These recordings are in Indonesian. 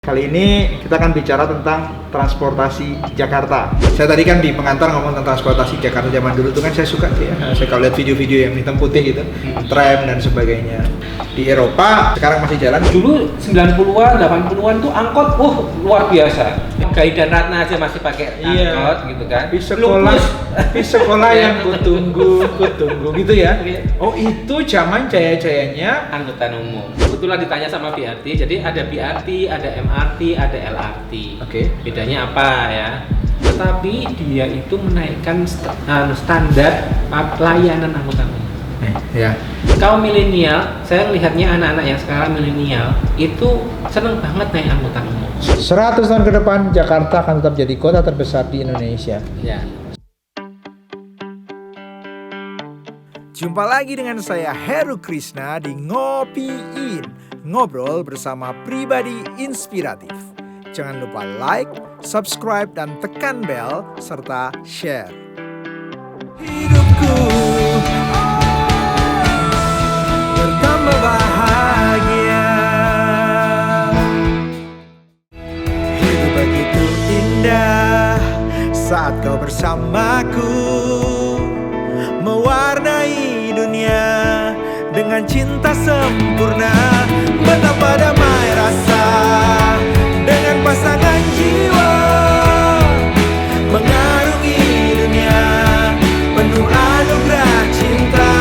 Kali ini kita akan bicara tentang transportasi Jakarta. Saya tadi kan di pengantar ngomong tentang transportasi Jakarta zaman dulu tuh kan saya suka tuh ya. Saya kalau lihat video-video yang hitam putih gitu, tram dan sebagainya. Di Eropa sekarang masih jalan. Dulu 90-an, 80-an tuh angkot, luar biasa. Gai dan Ratna aja masih pakai angkot gitu kan. Di sekolah yang kutunggu gitu ya. Oh itu zaman jaya-jayanya Angkutan umum. Kebetulan ditanya sama BRT, jadi ada BRT, ada MRT, ada LRT. Oke. Bedanya apa ya? Tetapi dia itu menaikkan standar layanan angkutan umum. Ya. Kaum milenial, saya lihatnya anak-anak yang sekarang milenial itu seneng banget naik angkutan umum. 100 tahun ke depan Jakarta akan tetap jadi kota terbesar di Indonesia. Ya. Jumpa lagi dengan saya Heru Krishna di Ngopiin, ngobrol bersama pribadi inspiratif. Jangan lupa like, subscribe, dan tekan bel serta share. Hidupku bertambah bahagia. Hidup begitu indah saat kau bersamaku, mewarnai dunia dengan cinta sempurna, betapa damai rasa dengan pasangan jiwa, mengarungi dunia penuh anugerah cinta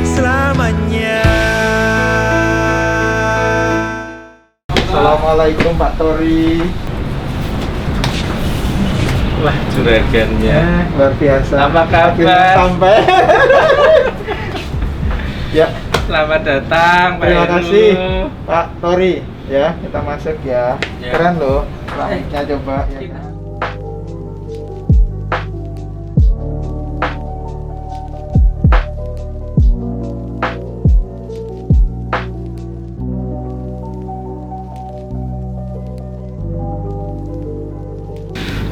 selamanya. Assalamualaikum Pak Tori. Wah, juragannya. Luar biasa. Apa kabar? Akhirnya sampai. Ya, Selamat datang, Pak terima Heru. kasih Pak Tori. Ya, kita masuk ya. Ya. Keren loh. Rambutnya coba ya. Kita-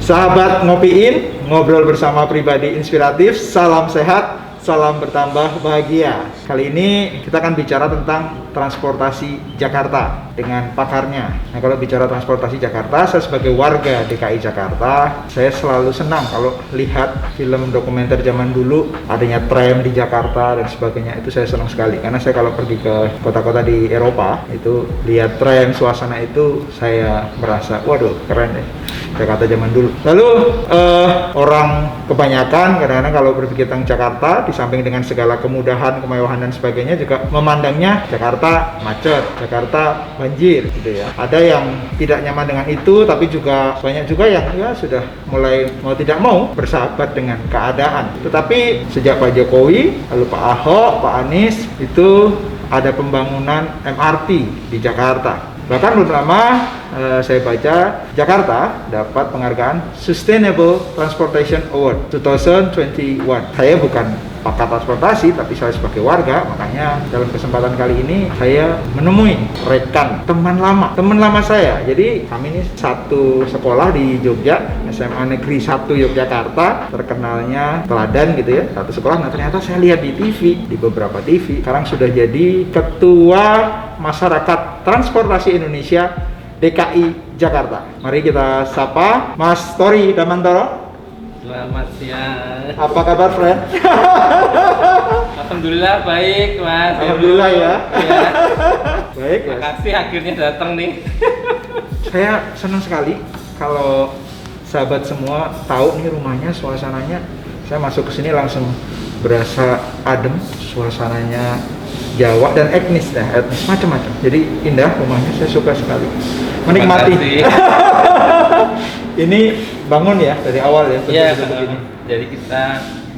Sahabat Ngopiin, ngobrol bersama pribadi inspiratif. Salam sehat, salam bertambah bahagia. Kali ini kita akan bicara tentang transportasi Jakarta dengan pakarnya. Nah, kalau bicara transportasi Jakarta, saya sebagai warga DKI Jakarta, saya selalu senang kalau lihat film dokumenter zaman dulu, adanya tram di Jakarta dan sebagainya. Itu saya senang sekali karena saya kalau pergi ke kota-kota di Eropa, itu lihat tram, suasana itu saya merasa, waduh, keren deh. Jakarta zaman dulu. Lalu orang kebanyakan kadang-kadang kalau berpikir tentang Jakarta, di samping dengan segala kemudahan, kemewahan dan sebagainya, juga memandangnya Jakarta macet, Jakarta banjir, gitu ya. Ada yang tidak nyaman dengan itu, tapi juga banyak juga yang ya sudah mulai mau tidak mau bersahabat dengan keadaan. Tetapi sejak Pak Jokowi, lalu Pak Ahok, Pak Anies, itu ada pembangunan MRT di Jakarta. Bahkan belum lama saya baca Jakarta dapat penghargaan Sustainable Transportation Award 2021. Saya bukan pakar transportasi, tapi saya sebagai warga, makanya dalam kesempatan kali ini saya menemui rekan teman lama saya. Jadi kami ini satu sekolah di Jogja, SMA Negeri 1 Yogyakarta, terkenalnya teladan gitu ya, satu sekolah. Nah ternyata saya lihat di TV, di beberapa TV, sekarang sudah jadi Ketua Masyarakat Transportasi Indonesia DKI Jakarta. Mari kita sapa Mas Tori Damantoro. Selamat siang. Apa kabar, friend? Alhamdulillah baik, Mas. Alhamdulillah ya. Ya. Baik ya. Makasih akhirnya datang nih. Saya senang sekali kalau sahabat semua tahu nih rumahnya, suasananya. Saya masuk ke sini langsung berasa adem, suasananya Jawa dan etnis macam-macam. Jadi indah rumahnya, saya suka sekali. Menikmati. Ini bangun ya dari awal ya. Iya. Begini. Jadi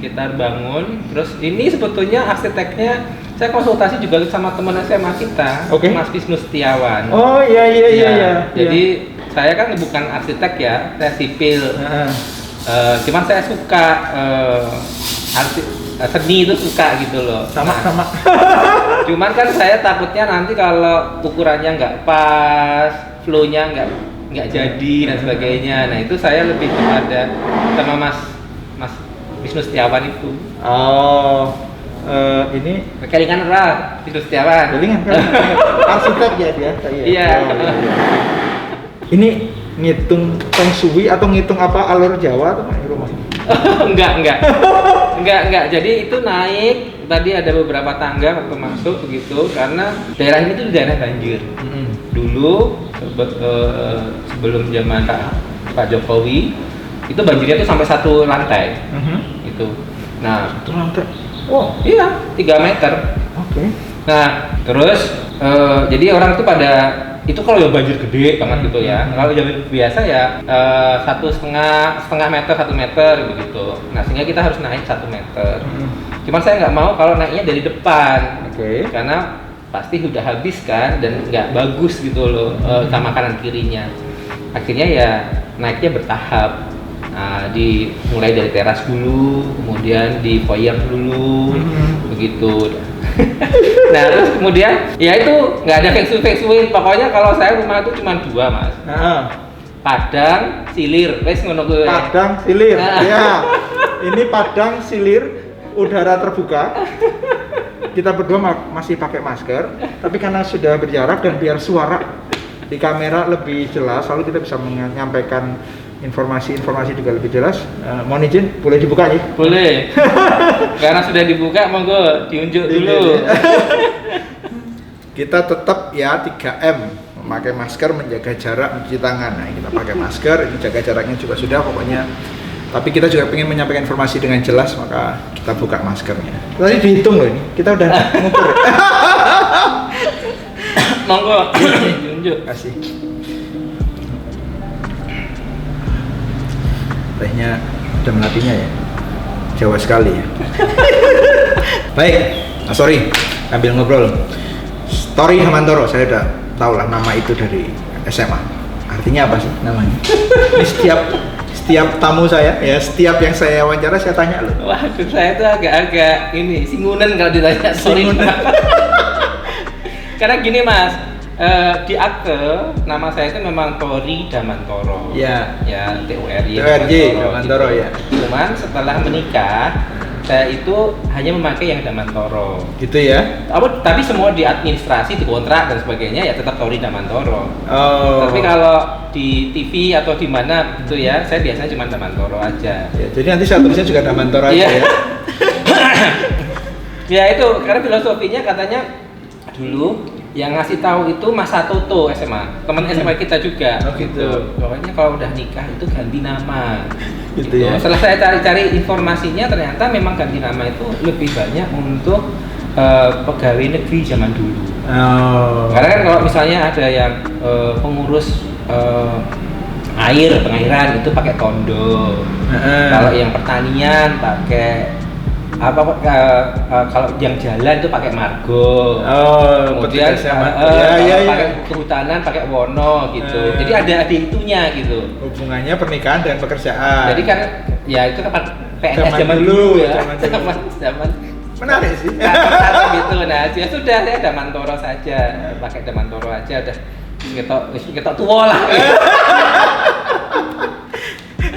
kita bangun. Terus ini sebetulnya arsiteknya saya konsultasi juga sama teman SMA kita, Oke. Mas Wisnu Setiawan. Oh iya. Jadi saya kan bukan arsitek ya, saya sipil. Cuman saya suka seni itu suka gitu loh. Sama. Cuman kan saya takutnya nanti kalau ukurannya nggak pas, flow-nya nggak jadi dan sebagainya. Nah itu saya lebih kepada sama Mas Wisnu Setiawan itu. Oh, Ini Kelingan ora, Tidur Setiawan. Kelingan kan arsitek ya dia. Iya. Ini ngitung feng shui atau ngitung apa alur Jawa atau rumah? Enggak. Jadi itu naik, tadi ada beberapa tangga waktu masuk begitu, karena daerah ini tuh daerah banjir. Dulu sebelum zaman Pak Jokowi, itu banjirnya tuh sampai 1 lantai. Itu. Nah, 1 lantai. Oh, iya, 3 meter. Oke. Nah, terus jadi orang tuh pada itu kalau yang banjir gede banget gitu ya. Kalau yang biasa ya 1,5 meter, 1 meter begitu. Nah, sehingga kita harus naik 1 meter. Cuman saya nggak mau kalau naiknya dari depan. Oke. Karena pasti udah habis kan dan nggak bagus gitu loh sama kanan kirinya. Akhirnya ya naiknya bertahap. Nah, mulai dari teras dulu, kemudian di foyer dulu, begitu. Nah, terus kemudian ya itu nggak ada feng shui. Pokoknya kalau saya rumah itu cuma 2, Mas. Padang, Silir, wes ngono kuwi. Padang, Silir. Ya. Ini Padang, Silir, udara terbuka. Kita berdua masih pakai masker, tapi karena sudah berjarak dan biar suara di kamera lebih jelas, lalu kita bisa menyampaikan informasi juga lebih jelas. Mohon izin, boleh dibuka ya? Boleh. Karena sudah dibuka, monggo diunjuk dulu. Kita tetap ya 3M, memakai masker, menjaga jarak, mencuci tangan. Nah, kita pakai masker, ini jaga jaraknya juga sudah pokoknya. Tapi kita juga ingin menyampaikan informasi dengan jelas, maka kita buka maskernya. Tadi dihitung loh ini, kita udah ngukur. Monggo diunjuk. Kasih. Tehnya ada melatinya ya, Jawa sekali ya. Baik, sorry, ambil ngobrol. Story Hamantoro, saya udah tahu lah nama itu dari SMA. Artinya apa sih namanya? Ini setiap tamu saya, ya setiap yang saya wawancara saya tanya loh. Waduh, saya tuh agak ini singunan kalau ditanya story. Karena gini Mas, di akte nama saya itu memang Tori Damantoro. Ya. Ya, TURY Damantoro gitu. ya. Cuman setelah menikah, saya itu hanya memakai yang Damantoro. Gitu ya. Tapi semua di administrasi, di kontrak dan sebagainya ya tetap Tori Damantoro. Oh. Tapi kalau di TV atau di mana gitu ya, saya biasanya cuma Damantoro aja. Ya, jadi nanti saya tulisnya juga Damantoro aja ya. Ya itu karena filosofinya katanya dulu yang ngasih tahu itu Mas Satoto SMA, teman SMA kita juga. Oh gitu. Pokoknya kalau udah nikah itu ganti nama. Gitu ya. Setelah saya cari-cari informasinya, ternyata memang ganti nama itu lebih banyak untuk pegawai negeri zaman dulu. Oh. Karena kan kalau misalnya ada yang pengurus pengairan itu pakai tondo. Kalau yang pertanian pakai kalau yang jalan itu pakai margo. Kemudian pakai kehutanan pakai wono gitu. Jadi ada itunya gitu. Hubungannya pernikahan dan pekerjaan. Jadi kan ya itu kan PNS zaman dulu ya. Zaman menarik sih. Gitu. Nah, ya sudah saya Damantoro saja, pakai Damantoro aja udah kita tua lah.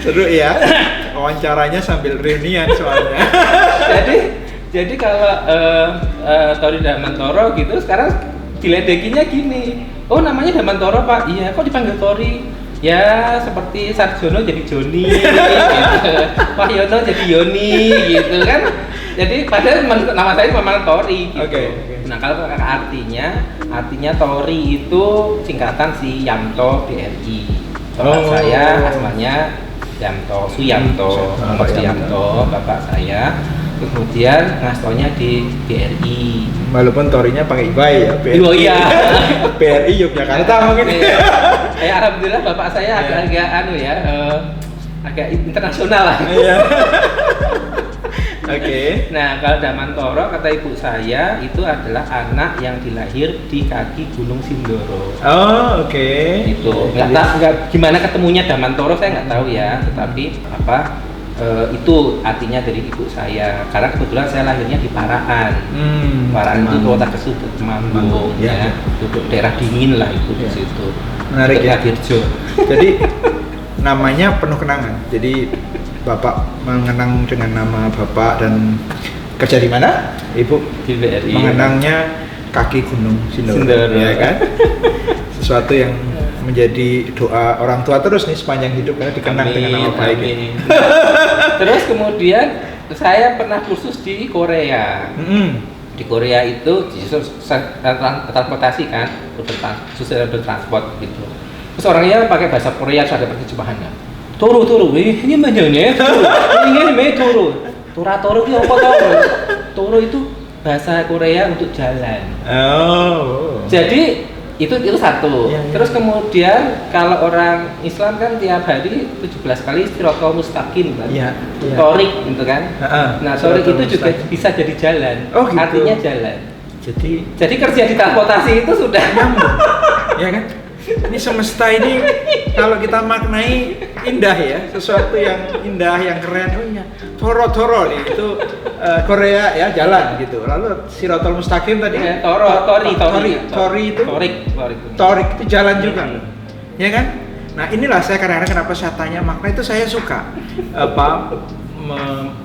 Seru ya, wawancaranya sambil reunian soalnya. jadi kalau Tori Damantoro gitu sekarang diledekinya gini, oh namanya Damantoro Pak, iya kok dipanggil Tori? Ya seperti Sarjono jadi Joni, gitu. Wahyono jadi Yoni, gitu kan? Jadi padahal nama saya memang Tori. Gitu. Okay. Nah kalau artinya Tori itu singkatan si Yanto BRI. Bapak saya asmanya Suyanto, Nomor Suyanto, bapak saya. Kemudian ngastonya di BRI. Walaupun Torinya pakai IBAI ya, BRI. Oh iya. BRI Yogyakarta mungkin. Ya alhamdulillah bapak saya agak internasional lah. Iya. Oke. Nah kalau Damantoro kata ibu saya itu adalah anak yang dilahir di kaki Gunung Sindoro. Oh oke. Itu nggak gimana ketemunya Damantoro saya nggak tahu ya, tetapi itu artinya dari ibu saya karena kebetulan saya lahirnya di Paraan. Paraan itu kota Kesudut Temanggung ya, untuk daerah dingin lah itu di situ. Menarik ya. Dirjo. Jadi namanya penuh kenangan. Jadi Bapak mengenang dengan nama Bapak dan Kerja di mana? Ibu Di BRI. mengenangnya kaki Gunung Sindoro, ya kan? Sesuatu yang menjadi doa orang tua terus nih sepanjang hidup karena dikenang dengan nama baik. Amin. Terus kemudian saya pernah kursus di Korea. Di Korea itu transportasi kan, transport gitu. Terus orangnya pakai bahasa Korea, ada terjemahannya. Toro, ini mana toro. Toro itu apa toro? Toro itu bahasa Korea untuk jalan. Oh. Jadi itu satu. Ya. Terus kemudian kalau orang Islam kan tiap hari 17 kali Shiratal Mustaqim kan. Iya. Torik gitu kan. Nah, torik Shiratal itu juga Mustaqim. bisa jadi jalan. Oh, gitu. Artinya jalan. Jadi Kerja di transportasi itu sudah nyambung, ya kan? Ini semesta ini kalau kita maknai indah ya, sesuatu yang indah, yang keren. Oh iya, Toro nih itu Korea ya jalan gitu. Lalu Shiratal Mustaqim tadi Tori itu Torik itu jalan juga, ya kan? Nah inilah saya kadang-kadang kenapa saya tanya makna itu saya suka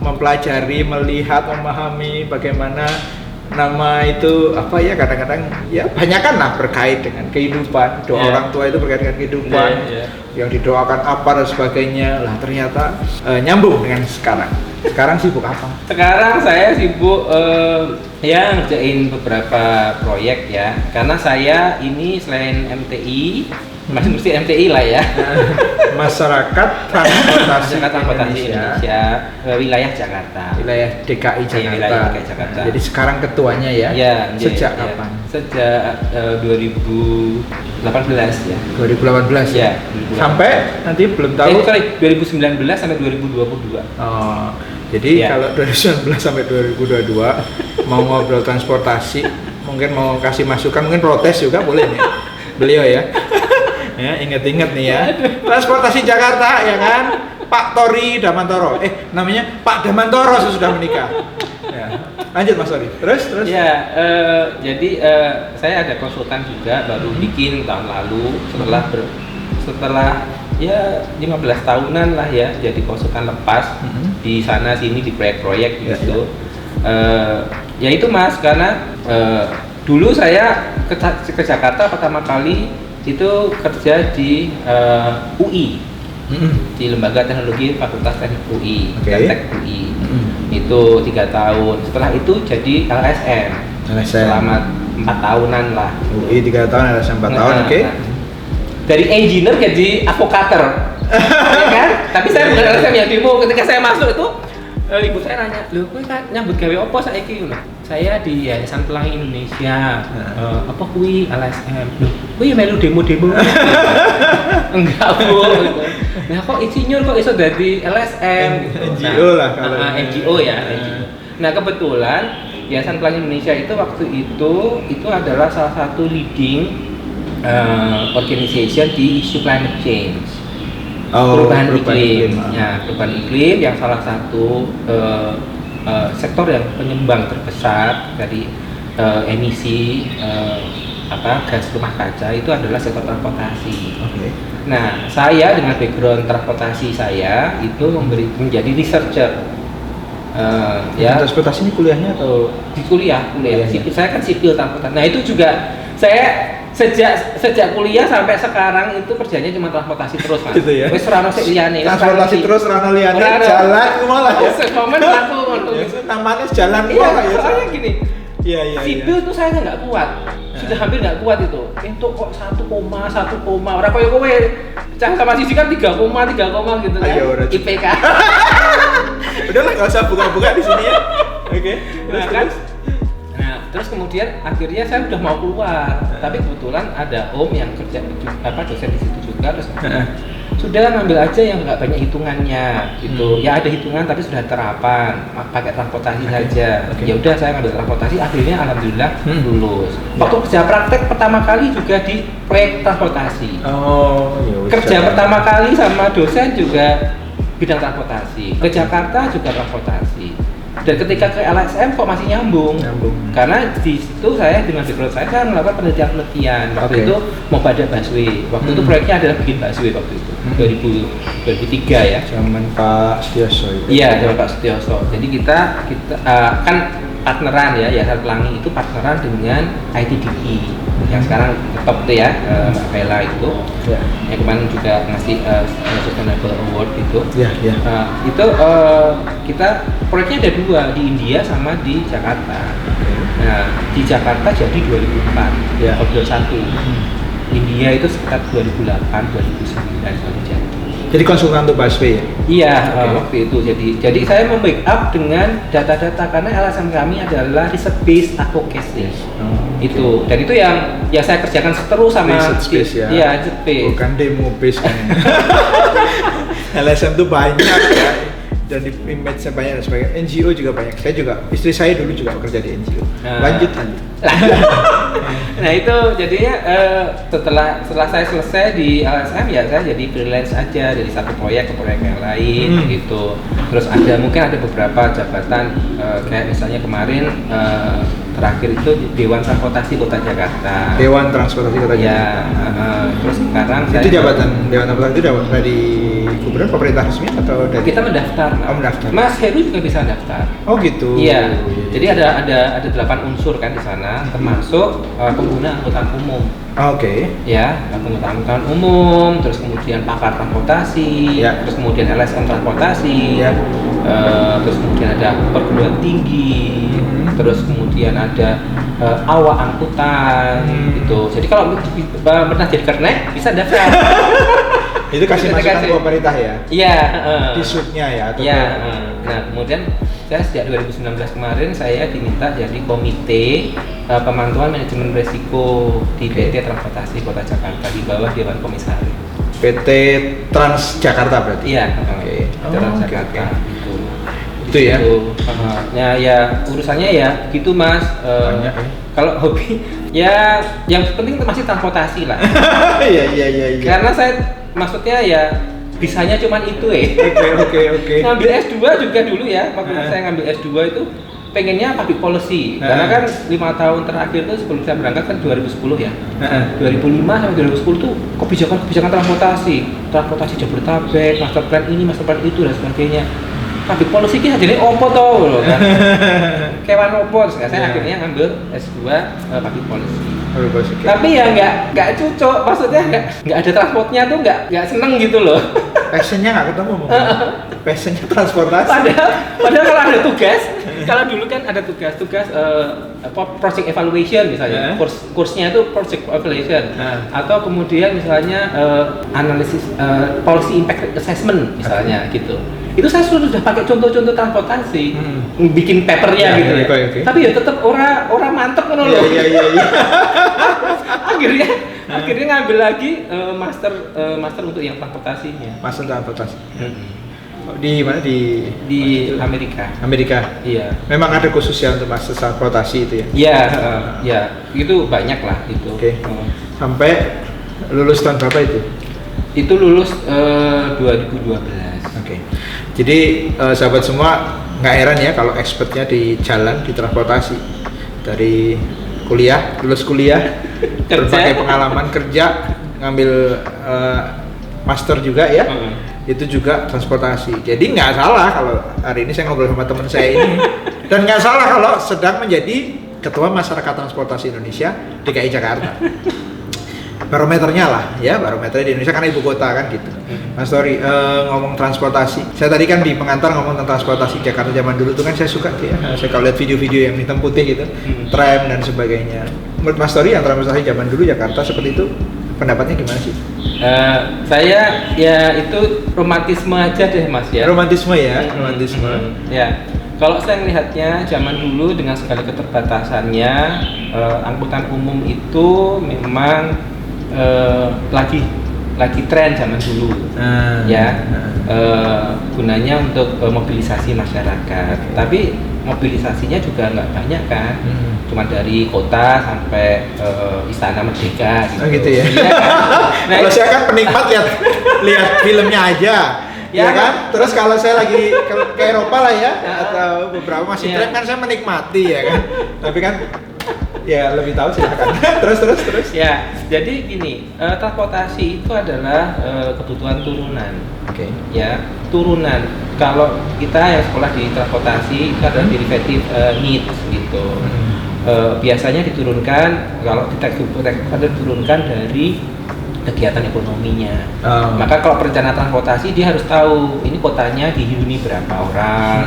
mempelajari, melihat, memahami bagaimana nama itu apa ya kadang-kadang ya banyakan lah berkait dengan kehidupan doa orang tua itu berkait dengan kehidupan yang didoakan apa dan sebagainya lah ternyata nyambung dengan sekarang sibuk apa? Sekarang saya sibuk ya ngerjain beberapa proyek ya karena saya ini selain MTI masih mesti MTI lah ya. Masyarakat Transportasi Indonesia wilayah Jakarta. Wilayah DKI Jakarta. Wilayah DKI Jakarta. Jadi sekarang ketuanya ya. Ya sejak ya. kapan? Sejak 2018 ya. 2018 ya. 2018. Sampai nanti belum tahu. 2019 sampai 2022. Oh. Jadi kalau 2019 sampai 2022 mau ngobrol transportasi, mungkin mau kasih masukan, mungkin protes juga boleh nih. Beliau ya. Ya, ingat-ingat nih ya. Transportasi Jakarta ya kan? Pak Tori Damantoro. Namanya Pak Damantoro sudah menikah. Ya. Lanjut Mas Tori. Terus. Ya, jadi saya ada konsultan juga baru bikin tahun lalu setelah ya 15 tahunan lah ya jadi konsultan lepas di sana sini di proyek-proyek gitu. Ya itu Mas karena dulu saya ke Jakarta pertama kali itu kerja di UI di Lembaga Teknologi Fakultas Teknik UI, Teknik UI itu 3 tahun. Setelah itu jadi LSM selama 4 tahunan lah. UI 3 tahun, LSM 4 tahun, oke. Dari engineer jadi advocator, ya kan? Tapi saya bukan LSM yang demo. Ketika saya masuk itu ibu saya nanya, loh, kowe kan nyambut gawe apa saiki ngono? Saya di Yayasan Pelangi Indonesia. Apa kuwi LSM? Loh, kuwi melu demo-demo. Enggak, Bu. Nah, kok insinyur kok iso dadi LSM? NGO lah kalau NGO ya, NGO. Nah, kebetulan Yayasan Pelangi Indonesia itu waktu itu adalah salah satu leading organization di isu climate change. Perubahan iklim. Ya, perubahan iklim yang salah satu sektor yang penyumbang terbesar dari emisi gas rumah kaca itu adalah sektor transportasi. Nah, saya dengan background transportasi saya itu menjadi researcher. Transportasi ini kuliahnya atau di kuliah. Sipil, saya kan sipil transportasi. Nah, itu juga saya sejak kuliah sampai sekarang itu kerjanya cuma transportasi terus Mas. Gitu ya. Wis rano sik liyane. Transportasi terus rano liyane jalan malah ya. Momen langsung namanya jalan ya. Soalnya gini. Iya. Sipil itu saya nggak kuat. Sudah hampir nggak kuat itu. Itu kok 1 koma. Ora koyo kowe. Cah sama sisi kan 3 koma gitu kan. IPK. Udahlah enggak usah buka-buka di sini ya. Oke. Terus kemudian akhirnya saya udah mau keluar, tapi kebetulan ada om yang kerja dosen di situ juga, terus sudah ngambil aja yang nggak banyak hitungannya gitu. Ya ada hitungan tapi sudah terapan, pakai transportasi saja. Ya udah saya ngambil transportasi, akhirnya alhamdulillah lulus. Waktu kerja praktek pertama kali juga di proyek transportasi. Kerja pertama kali sama dosen juga bidang transportasi. Ke Jakarta juga transportasi. Dan ketika ke LSM kok masih nyambung? Karena di situ saya dengan background saya melakukan penelitian. Waktu itu mau pada busway. Waktu itu proyeknya adalah bikin busway waktu itu. 2003 ya. Zaman Pak Setioso itu. Iya, zaman Pak Setioso. Jadi kita kan partneran ya, Yayasan Pelangi itu partneran dengan ITDI yang sekarang top itu ya, Mbak Bella itu, yang kemarin juga ngasih Sustainable Award itu. Itu kita proyeknya ada 2 di India sama di Jakarta. Nah di Jakarta jadi 2004, 2021. India itu sekitar 2008, 2009 baru jadi. Jadi konsultan untuk busway ya? Iya, waktu itu. Jadi saya membackup dengan data-data karena LSM kami adalah research based advocacy. Itu. Dan itu yang saya kerjakan terus sama research based ya. Iya, research based. Bukan demo based kan. LSM tuh banyak ya. Dan di image-nya banyak dan sebagainya. NGO juga banyak. Istri saya dulu juga bekerja di NGO. Lanjut. Nah itu jadinya setelah saya selesai di LSM ya saya jadi freelance aja dari satu proyek ke proyek yang lain gitu. Terus mungkin ada beberapa jabatan kayak misalnya kemarin terakhir itu Dewan Transportasi Kota Jakarta. Dewan Transportasi Kota Jakarta. Terus sekarang itu jabatan Dewan Transportasi itu dari gubernur pemerintah resmi atau dari kita mendaftar. Mendaftar. Mas Heru juga bisa daftar. Oh gitu. Iya. Jadi ada 8 unsur kan di sana, termasuk pengguna angkutan umum. Oke. Ya, pengguna angkutan umum, terus kemudian pakar transportasi, terus kemudian LSM transportasi, terus kemudian ada perguruan tinggi, terus kemudian ada awak angkutan, gitu. Jadi kalau pernah jadi kernet bisa daftar. Itu kasih masukan ke pemerintah ya? Iya. Di subnya ya? Iya. Nah kemudian saya sejak 2019 kemarin saya diminta jadi komite pemantauan manajemen resiko di PT Transportasi Kota Jakarta di bawah Dewan Komisaris. PT Transjakarta berarti? Iya. Transjakarta. Itu ya? Ya urusannya ya gitu Mas. Banyak ya? Kalau hobi ya yang penting masih transportasi lah. Iya. Karena saya maksudnya ya bisanya cuman itu Oke. Ngambil S2 juga dulu ya, waktu saya ngambil S2 itu pengennya public policy. Karena kan 5 tahun terakhir itu sebelum saya berangkat kan 2010 ya. 2005 sampai 2010 tuh kebijakan transportasi Jabodetabek, master plan ini, master plan itu dan sebagainya. Public policy kita jadi opo toh loh kan. Kewan opo, saya akhirnya ngambil S2 public policy. Tapi ya nggak cocok, maksudnya nggak ada transportnya tuh nggak seneng gitu loh. Passionnya nggak ketemu passionnya transportasi. Padahal kalau ada tugas, kalau dulu kan ada tugas project evaluation misalnya, kursnya itu project evaluation, atau kemudian misalnya analisis policy impact assessment misalnya gitu. Itu saya sudah pakai contoh-contoh transportasi, bikin papernya gitu. Tapi ya tetap orang mantep kan loh. Iya. akhirnya ngambil lagi master untuk yang transportasinya. Master transportasi. Di mana di Amerika. Iya. Memang ada khusus ya untuk master transportasi itu ya. Iya, ya itu banyak lah itu. Oke. Sampai lulus tahun berapa itu? Itu lulus 2012. Oke. Jadi sahabat semua nggak heran ya kalau expertnya di jalan, di transportasi. Dari lulus kuliah, berbagai pengalaman kerja, ngambil master juga ya. Itu juga transportasi. Jadi nggak salah kalau hari ini saya ngobrol sama teman saya ini. Dan nggak salah kalau sedang menjadi Ketua Masyarakat Transportasi Indonesia DKI Jakarta. Barometernya lah ya, barometernya di Indonesia karena ibu kota kan gitu. Mas Tori, ngomong transportasi, saya tadi kan di pengantar ngomong tentang transportasi Jakarta zaman dulu tuh kan saya suka tuh ya, saya kalau lihat video-video yang hitam putih gitu, tram dan sebagainya. Menurut Mas Tori yang transportasi zaman dulu Jakarta seperti itu, pendapatnya gimana sih? Saya ya itu romantisme aja deh Mas ya. Romantisme ya, romantisme. Ya. Kalau saya melihatnya zaman dulu dengan segala keterbatasannya, angkutan umum itu memang lagi tren zaman dulu, gunanya untuk mobilisasi masyarakat. Tapi mobilisasinya juga nggak banyak kan, cuma dari kota sampai Istana Merdeka gitu. Oh gitu ya. Iya kan? Nah, kalau saya kan penikmat lihat filmnya aja. ya kan? Terus kalau saya lagi ke Eropa lah ya, atau beberapa masih trip kan saya menikmati ya kan. Tapi kan ya lebih tahu silakan. terus. Ya, jadi gini, transportasi itu adalah kebutuhan turunan. Oke. Ya, turunan. Kalau kita yang sekolah di transportasi itu adalah derivative needs gitu. Biasanya diturunkan kalau di textbook ada diturunkan dari kegiatan ekonominya. Maka kalau perencana transportasi dia harus tahu ini kotanya dihuni berapa orang,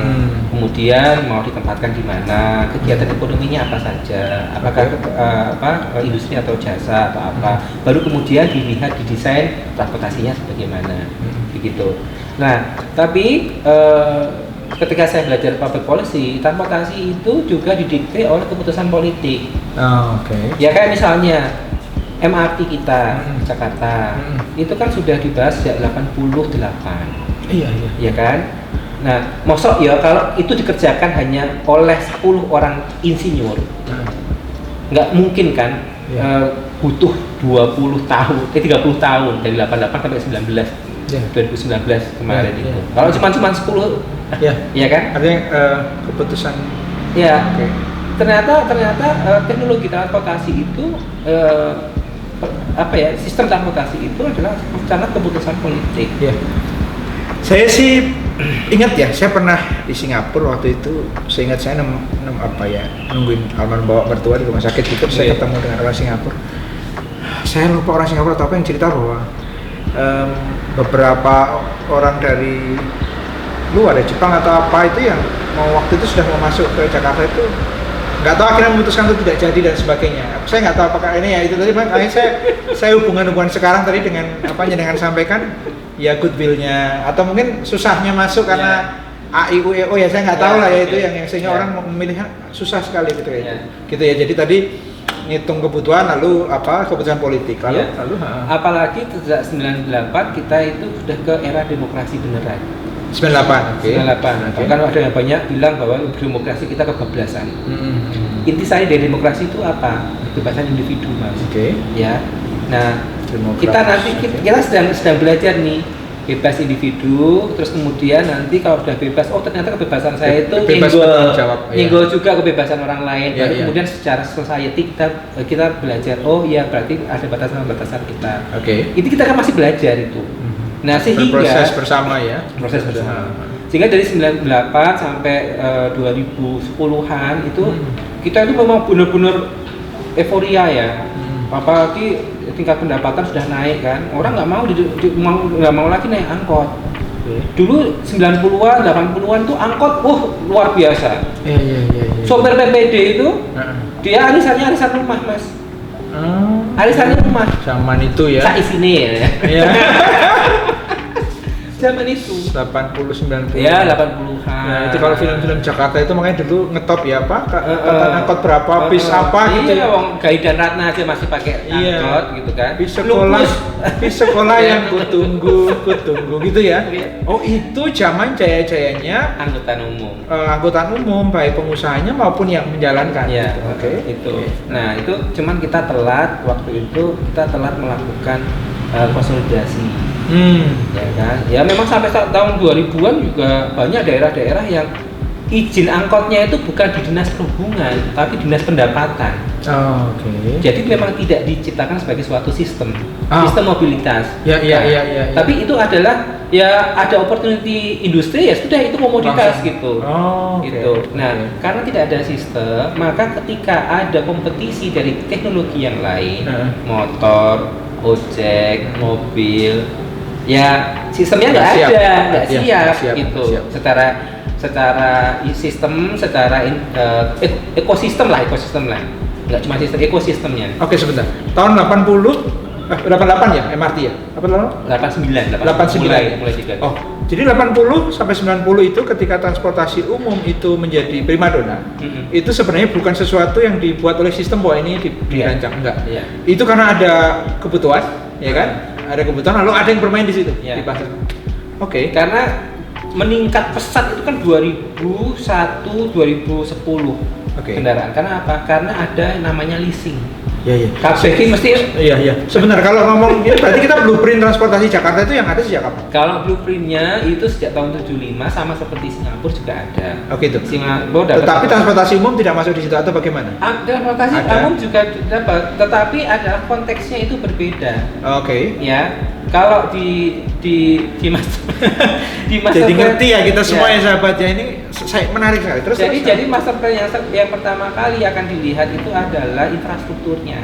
kemudian mau ditempatkan di mana, kegiatan ekonominya apa saja, apakah industri atau jasa atau apa. Baru kemudian dilihat di desain transportasinya sebagaimana, begitu. Nah, tapi ketika saya belajar public policy, transportasi itu juga didikte oleh keputusan politik. Oke. Ya kayak misalnya MRT kita Jakarta itu kan sudah dibahas sejak 88. Iya. Ya kan? Nah, mosok ya kalau itu dikerjakan hanya oleh 10 orang insinyur. Nggak mungkin kan butuh 20 tahun, 30 tahun dari 88 sampai 2019 kemarin itu. Kalau cuma 10 ya kan? Artinya keputusan ya. Okay. Ternyata teknologi transportasi itu sistem transportasi itu adalah sangat keputusan politik. Ya. Saya sih ingat ya, saya pernah di Singapura waktu itu. Saya ingat saya nungguin almarhum bawa mertua di rumah sakit gitu. Saya ketemu dengan orang Singapura. Saya lupa orang Singapura atau apa yang cerita bahwa beberapa orang dari luar Jepang atau apa itu yang waktu itu sudah mau masuk ke Jakarta itu nggak tahu akhirnya memutuskan untuk tidak jadi dan sebagainya. Saya nggak tahu apakah ini ya itu tadi makanya saya hubungan hubungan sekarang tadi dengan apa yang dengan sampaikan ya goodwill-nya atau mungkin susahnya masuk karena AIUEO ya saya nggak tahu lah ya itu yang sehingga orang memilih susah sekali gitu ya. Gitu ya. Jadi tadi ngitung kebutuhan lalu kebutuhan politik lalu apalagi sejak 98 kita itu sudah ke era demokrasi beneran. 98, oke. 98. Kan ada yang banyak bilang bahwa demokrasi kita kebablasan. Inti saya dari demokrasi itu apa? Kebebasan individu, Mas. Oke. Ya. Nah, kita sedang belajar nih bebas individu, terus kemudian nanti kalau sudah bebas, ternyata kebebasan saya itu nyenggol juga kebebasan orang lain. Kemudian secara society kita belajar, berarti ada batasan-batasan kita. Oke. Itu kita kan masih belajar itu. Nah, sehingga proses bersama ya. Proses bersama. Sehingga dari 98 sampai 2010-an itu kita itu memang benar-benar euforia ya. Apalagi tingkat pendapatan sudah naik kan. Orang nggak mau lagi naik angkot. Dulu 90-an, 80-an tuh angkot luar biasa. Iya. Sopir PPD itu dia arisannya arisan rumah, Mas. Arisannya rumah. Zaman itu ya. Saya sini ya. Iya. Zaman itu 80-90 ya 80-an. Nah, itu kalau film-film Jakarta itu makanya dulu ngetop ya angkot berapa bis apa gitu ya. Wong Gai dan Ratna aja masih pakai angkot gitu kan. Bis sekolah yang kutunggu gitu ya. Oh, itu zaman jaya-jayanya angkutan umum baik pengusahanya maupun yang menjalankan ya, gitu. Oke. Itu. Nah, itu cuman kita telat waktu itu melakukan konsolidasi. Ya kan? Ya memang sampai tahun 2000-an juga banyak daerah-daerah yang izin angkotnya itu bukan di Dinas Perhubungan, tapi Dinas Pendapatan. Oke. Jadi memang tidak diciptakan sebagai suatu sistem mobilitas. Ya. Tapi itu adalah ya ada opportunity industri ya sudah itu komoditas gitu. Gitu. Nah, karena tidak ada sistem, maka ketika ada kompetisi dari teknologi yang lain, motor, ojek, mobil, ya sistemnya nggak siap gitu. Secara sistem, secara ekosistem lah, nggak cuma sistem, ekosistemnya. Oke, sebentar. Tahun 88 ya MRT ya? Apa tahun? 89 mulai tiga. Jadi 80 sampai 90 itu ketika transportasi umum itu menjadi primadona, itu sebenarnya bukan sesuatu yang dibuat oleh sistem bahwa ini dirancang, enggak. Itu karena ada kebutuhan, ya kan? Ada kebutuhan lalu ada yang bermain di situ di pasar. Oke. Karena meningkat pesat itu kan 2001 2010 kendaraan. Karena apa? Karena ada namanya leasing. Iya. Kabeh iki mesti Iya. Sebentar, kalau ngomong ini berarti kita blueprint transportasi Jakarta itu yang ada sejak kapan? kalau blueprintnya itu sejak tahun 75 sama seperti Singapura juga ada. Oke itu. Singapura dapat. Tetapi transportasi umum tidak masuk di situ atau bagaimana? Transportasi Ada. umum juga dapat, tetapi adalah konteksnya itu berbeda. Oke. Ya, kalau di master di master Jadi plan- ngerti ya kita semua ya. ya sahabat ya, ini saya menarik sekali. Terus Jadi master plan yang pertama kali akan dilihat itu adalah infrastrukturnya.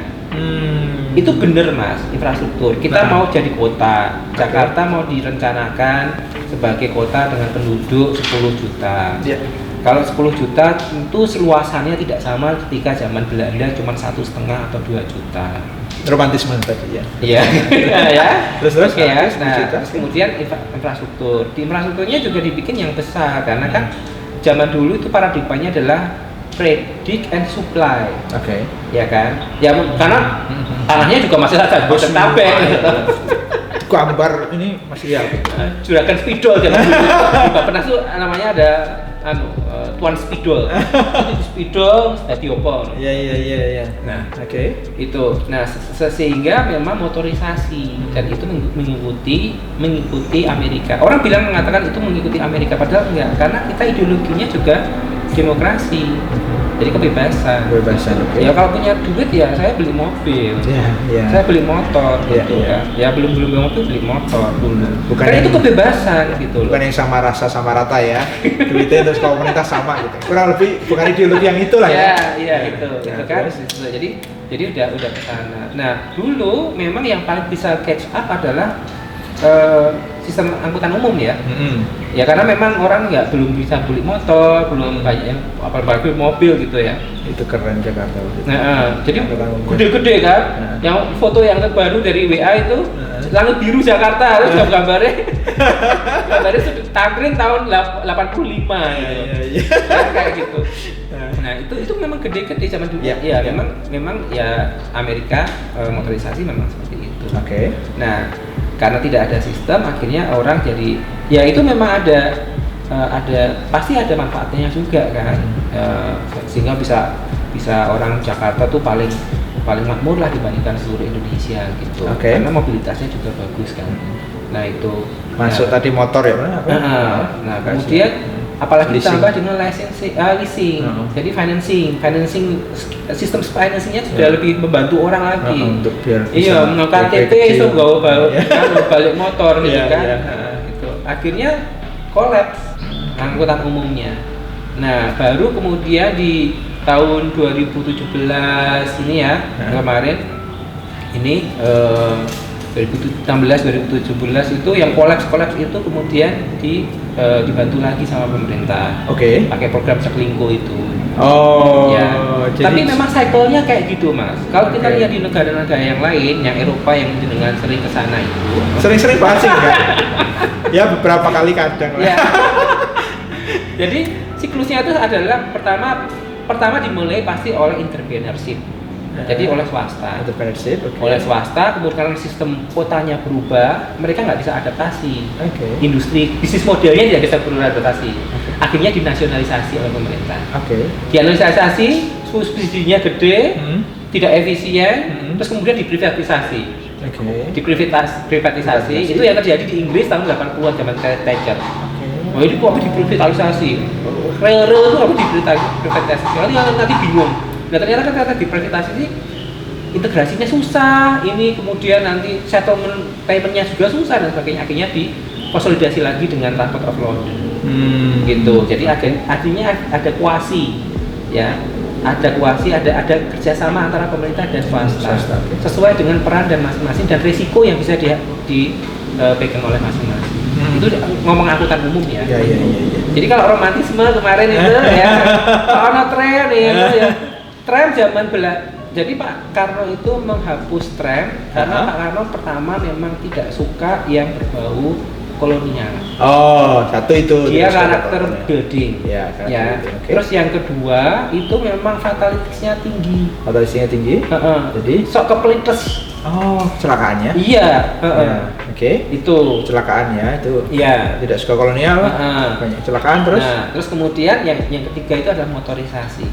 Itu bener mas, infrastruktur. Kita Nah. mau jadi kota, Jakarta mau direncanakan sebagai kota dengan penduduk 10 juta. Ya. Kalau 10 juta tentu luasannya tidak sama ketika zaman Belanda cuma 1,5 atau 2 juta. Romantisme tadi ya. Iya, ya. Terus Oke ya. 10 Nah, juta. terus kemudian infrastruktur. Di infrastrukturnya juga dibikin yang besar karena kan zaman dulu itu paradigmanya adalah predict and supply. Oke. Ya kan? Ya karena tanahnya juga masih ada Bodetabek. Gambar ini masih ya. Juragan Spidol zaman dulu. Di Bapenas tuh namanya ada Tuan Spidol. Itu Spidol tadi opo. Iya. Nah, Oke. itu. Nah, sehingga memang motorisasi dan itu mengikuti Amerika. Orang bilang mengatakan itu mengikuti Amerika padahal enggak, karena kita ideologinya juga demokrasi. Jadi kebebasan. Oke. Ya kalau punya duit ya saya beli mobil. Iya. Saya beli motor Iya, gitu iya. kan. Ya belum mobil beli motor dulu. Bukan Karena yang- itu kebebasan gitu loh. Bukan yang sama rasa sama rata ya. Duitnya terus kalau pemerintah sama gitu. Kurang lebih bukan ideologi yang itulah ya. Iya itu Nah, kan. terus? Jadi udah ke sana. Nah dulu memang yang paling bisa catch up adalah sistem angkutan umum ya. Ya karena memang orang belum bisa beli motor, belum banyak yang apalagi mobil gitu ya. Itu keren Jakarta. Nah, jadi Angkutan umum. gede-gede kan. Nah. Yang foto yang terbaru dari WA itu Nah. langit biru Jakarta, terus gambarnya sudah tamrin tahun 85 gitu. Iya. Kayak gitu. Nah, itu memang gede-gede zaman dulu. Iya, Ya, iya. memang ya Amerika motorisasi memang seperti itu. Oke. Nah, karena tidak ada sistem akhirnya orang jadi ya itu memang ada pasti ada manfaatnya juga kan. Sehingga bisa orang Jakarta tuh paling makmur lah dibandingkan seluruh Indonesia gitu. Oke. Karena mobilitasnya juga bagus kan. Nah, itu Masuk nah, tadi motor ya, mana? Nah, kemudian apalagi Leasing. ditambah dengan leasing. Jadi financing sistem financingnya sudah lebih membantu orang lagi. Untuk biar Iya, bisa mengenal KTP kecil. itu bawa Iya. balik motor gitu Iya, kan. iya. Nah, gitu. Akhirnya kolaps angkutan umumnya. Nah, baru kemudian di tahun 2017 ini ya, kemarin ini 2016-2017 itu yang kolaps itu kemudian dibantu lagi sama pemerintah. Oke. Pakai program Jaklingko itu. Oh. Ya. Jadi Tapi memang cycle-nya kayak gitu, Mas. Kalau kita Oke. lihat di negara-negara yang lain, yang Eropa yang dengan sering ke sana itu. sering-sering bahas kan? Ya beberapa kali kadang lah. Ya. Jadi siklusnya itu adalah pertama dimulai pasti oleh entrepreneurship. Jadi oleh swasta. Entrepreneurship, oke. Oleh swasta, kemudian karena sistem kotanya berubah, mereka nggak bisa adaptasi. Oke. Industri bisnis modelnya tidak bisa beradaptasi. Akhirnya dinasionalisasi oleh pemerintah. Oke. Dinasionalisasi, subsidinya gede, tidak efisien, Hmm. terus kemudian diprivatisasi. Oke. Privatisasi itu yang terjadi di Inggris tahun 80-an zaman Thatcher. Oke. Oh ini kok apa diprivatisasi? Rel-rel itu apa diprivatisasi? Nanti bingung. Nah ternyata diprivatisasi integrasinya susah. Ini kemudian nanti settlement paymentnya juga susah dan sebagainya. Akhirnya dikonsolidasi lagi dengan Transport of London. Gitu. Jadi akhirnya ada kuasi, ya. Ada kerjasama antara pemerintah dan swasta. Oke. Sesuai dengan peran dan masing-masing dan risiko yang bisa dipegang oleh masing-masing. Itu ngomong angkutan umum ya. Iya. Jadi kalau romantisme kemarin itu ya, ono tram ya. Tram zaman jadi Pak Karno itu menghapus tram karena Pak Karno pertama memang tidak suka yang berbau kolonial. Oh, satu itu. Dia terus karakter ada building. Ya, karakter Ya. building, oke. Terus yang kedua itu memang fatalitasnya tinggi. Fatalitasnya tinggi. Heeh. Jadi, Sok kepelites. oh, kecelakaannya. Iya, heeh. Ya, oke. Itu. Kecelakaannya itu. Iya. Tidak suka kolonial. Heeh. Banyak kecelakaan terus. Nah, terus kemudian yang ketiga itu adalah motorisasi.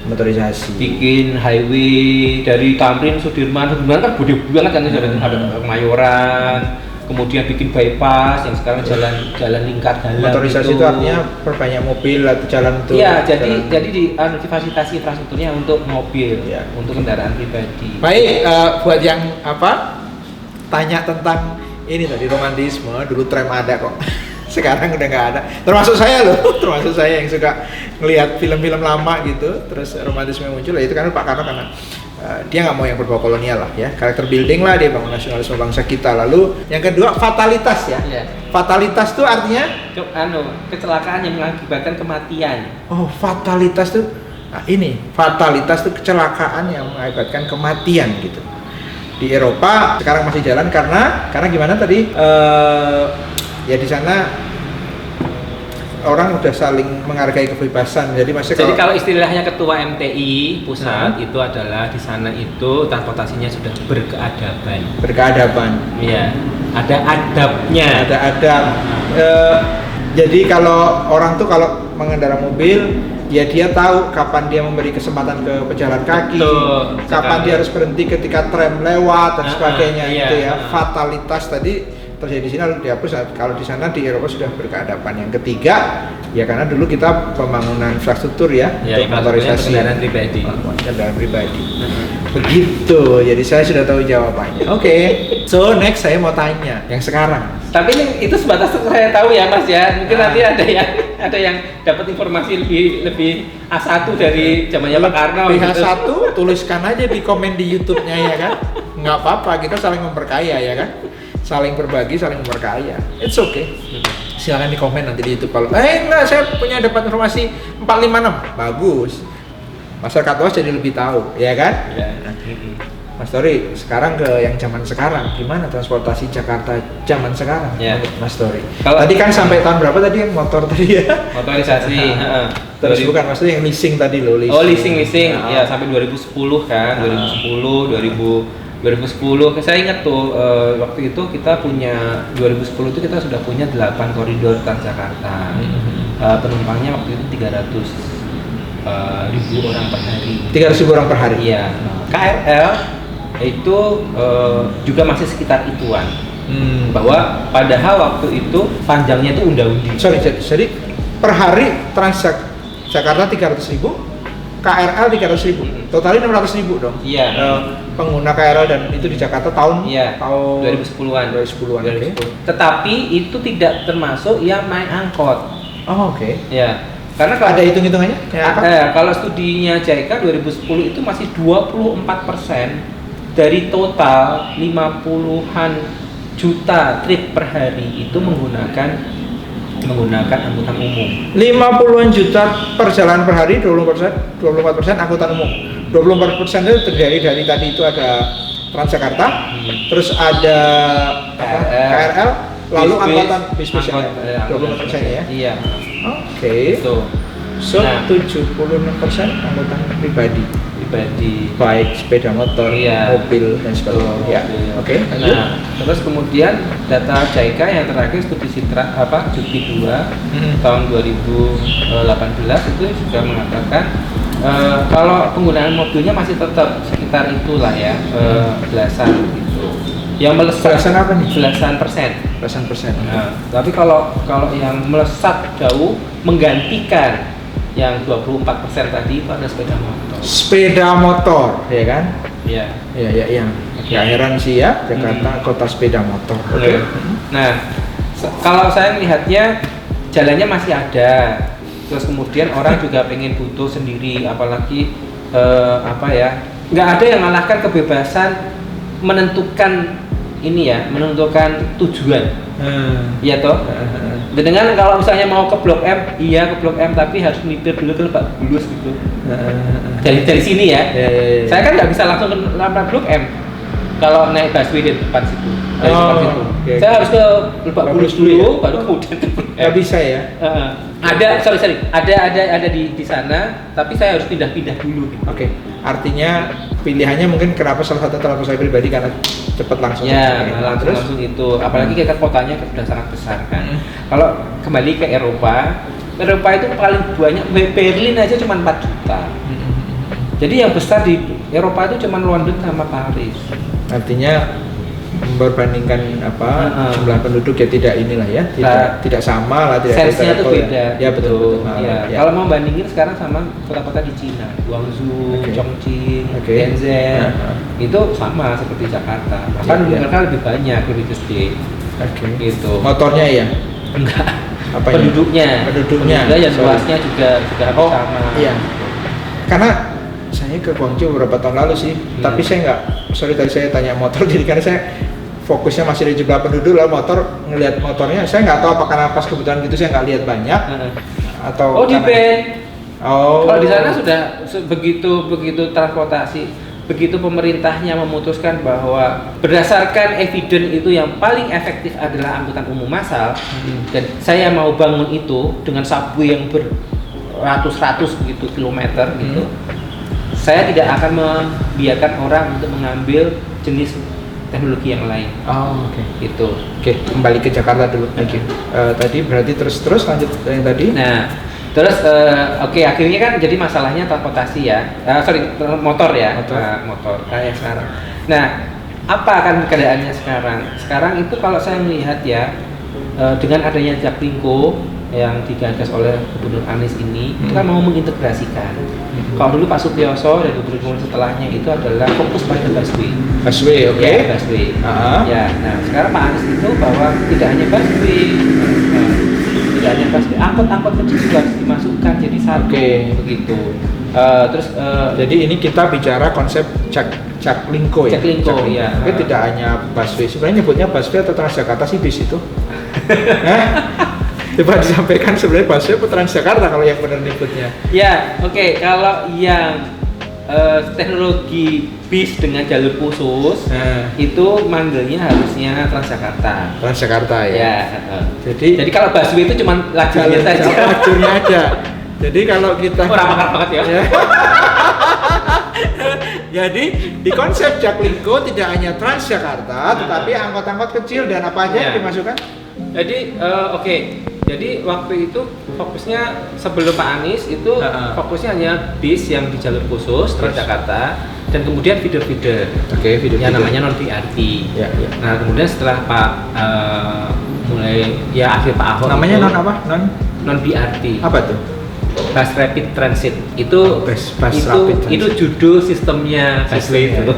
Motorisasi. Bikin highway dari Tamrin Sudirman kan gede banget kan, ada Kemayoran, kemudian bikin bypass yang sekarang jalan lingkar dalam. Motorisasi itu artinya perbanyak mobil atau jalan itu. Iya, jadi difasilitasi infrastrukturnya untuk mobil, Ya. untuk kendaraan pribadi. Baik, buat yang tanya tentang ini tadi romantisme, dulu tram ada kok. Sekarang udah nggak ada. Termasuk saya loh, termasuk saya yang suka ngelihat film-film lama gitu, terus romantisme muncul. Ya itu kan Pak Karno karena dia nggak mau yang berbau kolonial lah ya, karakter building lah, dia bangun nasionalisme bangsa kita. Lalu yang kedua fatalitas ya. Iya. Fatalitas tuh artinya Kecelakaan yang mengakibatkan kematian. oh fatalitas tuh, nah ini fatalitas tuh kecelakaan yang mengakibatkan kematian gitu. Di Eropa sekarang masih jalan karena gimana tadi ya di sana orang udah saling menghargai kebebasan. Jadi Kalau istilahnya ketua MTI pusat itu adalah di sana itu transportasinya sudah berkeadaban. Iya, ada adabnya. Ada adab. Jadi kalau orang tuh kalau mengendarai mobil, ya dia tahu kapan dia memberi kesempatan ke pejalan kaki, kapan dia harus berhenti ketika tram lewat dan sebagainya. Iya. Itu ya fatalitas tadi terjadi di sini lalu dihapus. Kalau di sana di Eropa sudah berkeadaban. Yang ketiga ya karena dulu kita pembangunan infrastruktur ya untuk motorisasi kendaraan pribadi. Kendaraan pribadi. Begitu. Jadi saya sudah tahu jawabannya. Oke. So next saya mau tanya yang sekarang. Tapi itu sebatas saya tahu ya Mas ya. Mungkin nanti ada yang dapat informasi lebih A1 dari zamannya Pak Karno. PH1 tuliskan aja di komen di YouTube-nya ya kan. Nggak apa-apa, kita saling memperkaya ya kan. Saling berbagi, saling memperkaya. It's okay. Silakan di komen nanti di YouTube kalau enggak saya punya dapat informasi 456. Bagus. Masyarakat luas jadi lebih tahu, ya kan? Ya. Mas Tori, sekarang ke yang zaman sekarang, gimana transportasi Jakarta zaman sekarang? Ya. Menurut Mas Tori. Kalau- Tadi kan sampai tahun berapa tadi yang motor tadi ya? Motorisasi. Terus bukan maksudnya yang leasing tadi loh, leasing. Oh, leasing. Nah, Ya, sampai 2010 kan. 2010 saya ingat tuh waktu itu kita punya 2010 itu kita sudah punya 8 koridor Transjakarta. Penumpangnya waktu itu 300.000 orang per hari. 300.000 orang per hari. Iya. KRL itu juga masih sekitar ituan. Bahwa padahal waktu itu panjangnya itu unda-undi. Sorry, jadi per hari Jakarta 300.000, KRL 300.000, totalnya 600.000 dong. Iya. Pengguna KRL dan itu di Jakarta tahun 2010-an. 2010-an. Oke. Tetapi itu tidak termasuk yang naik angkot. Oh, oke. Ya. Karena kalau Ada hitung-hitungannya? kalau studinya JICA 2010 itu masih 24% dari total 50-an juta trip per hari itu menggunakan angkutan umum. 50-an juta perjalanan per hari, 24% angkutan umum. 24% itu terdiri dari tadi itu ada Transjakarta, terus ada KRL, lalu angkutan bis ya. 24% ya. Iya. Oke. Itu. So, Nah. 76% angkutan pribadi. Baik sepeda motor, Iya. mobil dan sebagainya. Ya. Oke, lanjut. Nah, terus kemudian data JICA yang terakhir studi Juki 2 tahun 2018 itu juga mengatakan kalau penggunaan mobilnya masih tetap sekitar itulah ya, belasan gitu. Yang melesat Belasan apa nih? Belasan persen. Belasan persen. Nah, tapi kalau yang melesat jauh menggantikan yang 24% tadi itu ada sepeda motor. Sepeda motor, ya kan? Iya. Ya. Gak heran sih ya, Jakarta kota sepeda motor. Oke. Nah, kalau saya melihatnya jalannya masih ada. Terus kemudian orang juga pengen butuh sendiri, apalagi nggak ada yang mengalahkan kebebasan menentukan menentukan tujuan. Iya toh. Dengan kalau misalnya mau ke Blok M, iya ke Blok M, tapi harus nipir dulu ke Lebak Bulus gitu. Dari sini ya. Saya kan nggak bisa langsung ke Blok M. Kalau naik busway di depan situ. Dari depan situ. Okay. Saya harus ke Lebak Bulus dulu, baru kemudian ke Blok M. Nggak bisa ya? Ada di sana, tapi saya harus pindah-pindah dulu. Gitu. Oke. Artinya pilihannya mungkin kenapa salah satu transportasi saya pribadi karena cepat langsung. Ya, langsung itu. Apalagi kita kotanya sudah sangat besar kan. Kalau kembali ke Eropa itu paling banyak Berlin aja cuma 4 juta. Jadi yang besar di Eropa itu cuma London sama Paris. Artinya berbandingkan jumlah penduduk ya tidak inilah ya, tidak sama lah, tidak sense-nya tuh beda. Ya betul. Ya. Kalau mau bandingin sekarang sama kota-kota di Cina, Guangzhou, Chongqing, Shenzhen, itu sama seperti Jakarta. Bahkan mereka lebih banyak, lebih gede. Gitu. Motornya ya? Enggak. Apa penduduknya ya luasnya juga hampir sama. Iya. Karena saya ke Guangzhou beberapa tahun lalu sih, tapi saya tadi saya tanya motor, jadi karena saya fokusnya masih di jumlah penduduk lah, ngelihat motornya, saya nggak tahu apakah pas kebetulan gitu saya nggak lihat banyak atau di band. Kalau di sana sudah begitu transportasi, begitu pemerintahnya memutuskan bahwa berdasarkan evidence itu yang paling efektif adalah angkutan umum massal, dan saya mau bangun itu dengan subway yang beratus-ratus begitu kilometer gitu. Saya tidak akan membiarkan orang untuk mengambil jenis teknologi yang lain. Gitu. Oke, kembali ke Jakarta dulu. Tadi berarti terus lanjut yang tadi. Nah, terus akhirnya kan jadi masalahnya transportasi ya. Motor ya. Motor kayak sekarang. Nah, apa akan keadaannya sekarang? Sekarang itu kalau saya melihat ya, dengan adanya Jaklingko yang digagas oleh Gubernur Anies ini, kita mau mengintegrasikan. Kalau dulu Pak Sutioso dan gubernur setelahnya itu adalah fokus pada busway. Busway, Ya, busway. Ya, nah sekarang Pak Anies itu bahwa tidak hanya busway, angkot-angkot kecil juga harus dimasukkan jadi satu, begitu. Jadi ini kita bicara konsep Jaklingko ya. Jaklingko, ya. Tapi tidak hanya busway. Sebenarnya nyebutnya busway atau Transjakarta sih bis itu. Coba disampaikan sebenarnya busway atau Transjakarta kalau yang benar nyebutnya. Ya, kalau yang teknologi bis dengan jalur khusus itu manggilnya harusnya Transjakarta. Transjakarta ya. Jadi kalau busway itu cuma lajurnya saja. Lajurnya aja. Jadi kalau kita orang pakar banget ya. Jadi di konsep Jaklingko tidak hanya Transjakarta, tetapi angkot-angkot kecil dan apa aja yang dimasukkan. Jadi waktu itu fokusnya sebelum Pak Anies itu fokusnya hanya bis yang di jalur khusus Transjakarta dan kemudian feeder-feeder. Yang namanya non BRT. Nah kemudian setelah Pak akhir Pak Ahok namanya non apa? Non BRT. Apa tuh? Bus Rapid Transit itu itu judul sistemnya busway itu.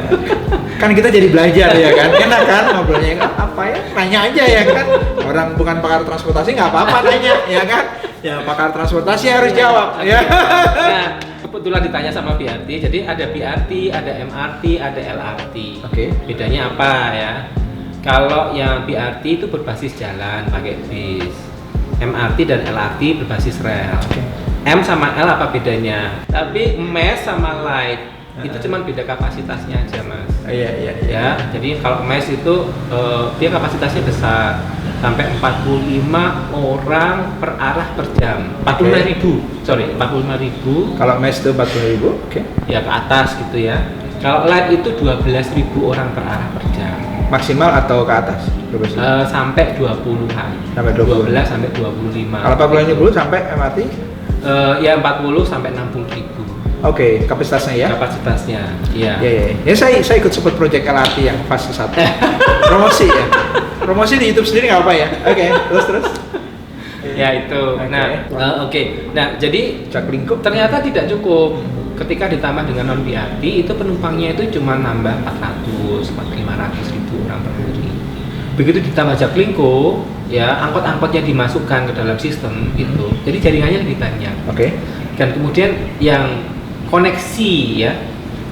Kan kita jadi belajar ya kan, enak kan ngobrolnya apa ya, nanya aja ya kan, orang bukan pakar transportasi nggak apa-apa nanya ya kan, ya pakar transportasi harus jawab ya. Nah kebetulan ditanya sama BRT, jadi ada BRT, ada MRT, ada LRT. Bedanya apa ya? Kalau yang BRT itu berbasis jalan pakai bis, MRT dan LRT berbasis rel. M sama L apa bedanya? Tapi mass sama light itu cuma beda kapasitasnya aja mas. Ya, jadi kalau mass itu dia kapasitasnya besar sampai 45 orang per arah per jam. 45.000. Kalau mass itu 40.000. Ya ke atas gitu ya. Kalau light itu 12.000 orang per arah per jam. Maksimal atau ke atas? Sampai 20-an. Sampai 12 sampai 25. Kalau 40.000 sampai MRT? Ya 40 sampai 60.000. Kapasitasnya ya? Kapasitasnya, iya. Ya saya ikut support project LRT yang fase 1. Promosi ya. Promosi di YouTube sendiri nggak apa ya? Terus. Ya itu. Nah, Nah, jadi Jaklingko ternyata tidak cukup. Ketika ditambah dengan non BRT itu penumpangnya itu cuma nambah 400-500 ribu orang per hari. Begitu ditambah Jaklingko, ya angkot-angkot yang dimasukkan ke dalam sistem itu, jadi jaringannya lebih banyak. Dan kemudian yang koneksi ya,